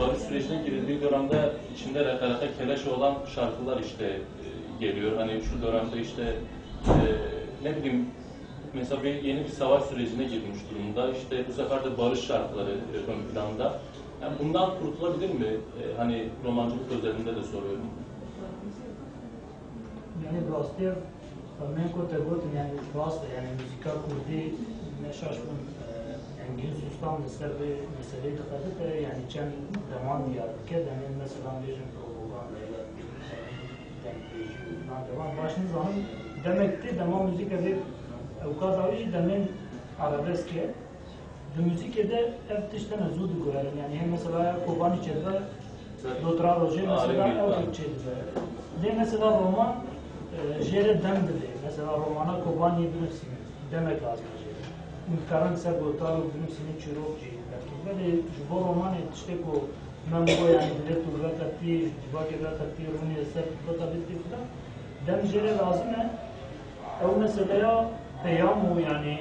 barış sürecine girildiği dönemde içinde rekarete keleş olan şarkılar işte geliyor. Hani şu dönemde işte ne bileyim mesela yeni bir savaş sürecine girmiş durumda. İşte bu sefer de barış şarkıları ön planda. Yani bundan kurtulabilir mi? Hani romancılık özelinde de soruyorum. Yani Rostov ben kotagot yani Rostov yani müzika kurdi ne şaşkın engin sustan meseleyi dikkat yani çen devam diyarken yani mesela vision propaganda devam başınız zaman demek ki devam müzik evi evkazavi demin arabeske de müzik ede ev tişten azud görelim yani hem mesela Kobani çedve Dotra Roje mesela ev çedve de mesela roman jere dem bile. Mesela romana Kobani bilirsin demek lazım. Karan ser botar bilirsin çirokçi. Böyle bu roman işte bu ben bu yani bile turda katı, cibakeda katı, runi eser bu tabi tifla. Dem jere lazım ne? O mesela peyam o yani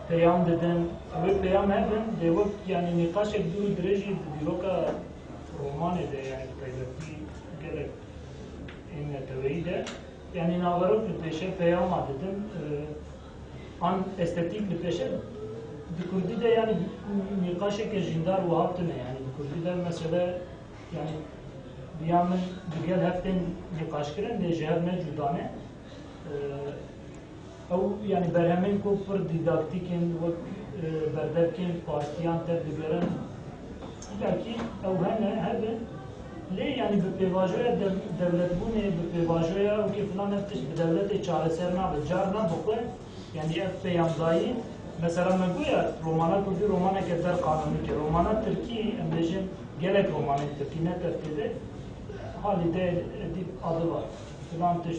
peyam deden ve peyam hemen devok yani nikaş ediyor derece diroka roman ede yani peygamber gerek in de yani navarok bir peşe peyam dedim an estetik bir peşe Kurdi de yani nikaş ke jindar ve hafte ne yani Kurdi de mesela yani bir yandan diğer haften nikaş kiren de cehar ne cudane او yani berhemin ko pır didaktikin ve berderkin partiyan tedbirlerin belki او hene hebe le yani bu pevajoya devlet bu ne bu pevajoya o ki falan heptiş bir devlete çareserna ve carna bu yani hep peyamdayı mesela meguya romana kurdi romana kadar kanuni ki romana Türkiye emlejin gerek romanın Türkiye ne tertide halide edip adı var falan tiş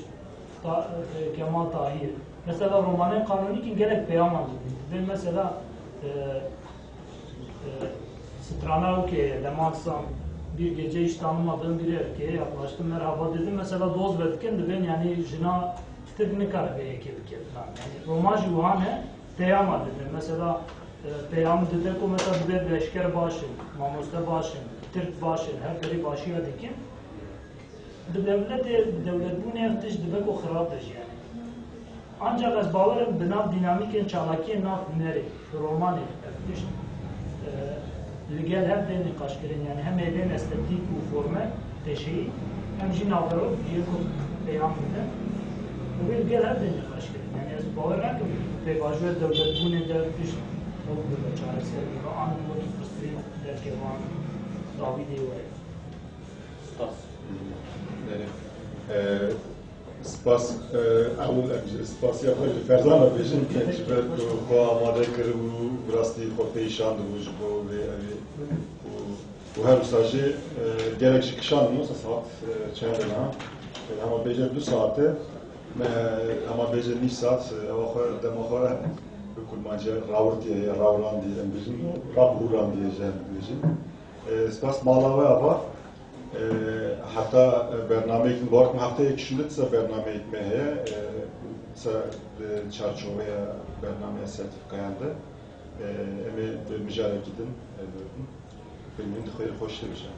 Kemal Tahir. Mesela romanın kanuni ki gerek peyam aldı. Ben mesela Strana Okey'e demaksam bir gece hiç tanımadığım bir erkeğe yaklaştım. Merhaba dedim. Mesela doz verdikken de ben yani jina tirni karabeye kebike falan. Yani roman juhane peyam aldı dedim. Mesela peyam dedi ki mesela bir beşker başın, mamusta başın, Türk başın, her biri başıya dikin. Devlet bu ne yaptış demek o xarabdır yani. Ancak az bavarım binav dinamikin çalakiye naf neri, romanı yaptış. Ligel hep de nikaş kirin yani hem eden estetik u forme teşeyi hem jin avro diye ko peyam eden. Bu ligel hep de nikaş kirin yani az bavarım ki pevajoya devlet bu ne yaptış. O böyle çaresi gibi anı modu fıstırı derken var. Davide var. Stas. سپاس اول سپاس یا خود فرزانه بیشتر که جبر خو آماده کرد و براستی خو پیشان دو جبو و هر ساجی گرک شکشان موس ساعت چند نه اما بیشتر 2 ساعته اما بیشتر 9 ساعت آخر دماغه به کل ماجرا راورتیه یا راوراندی امروزی راوراندی جن بیشتر سپاس مالاوه آبا hatta برنامه وقت هفته یک شنبه برنامه مهیه سر çarşovaya برنامه sertifikayandı emeği mücadele edin filmin de hoş bir şey.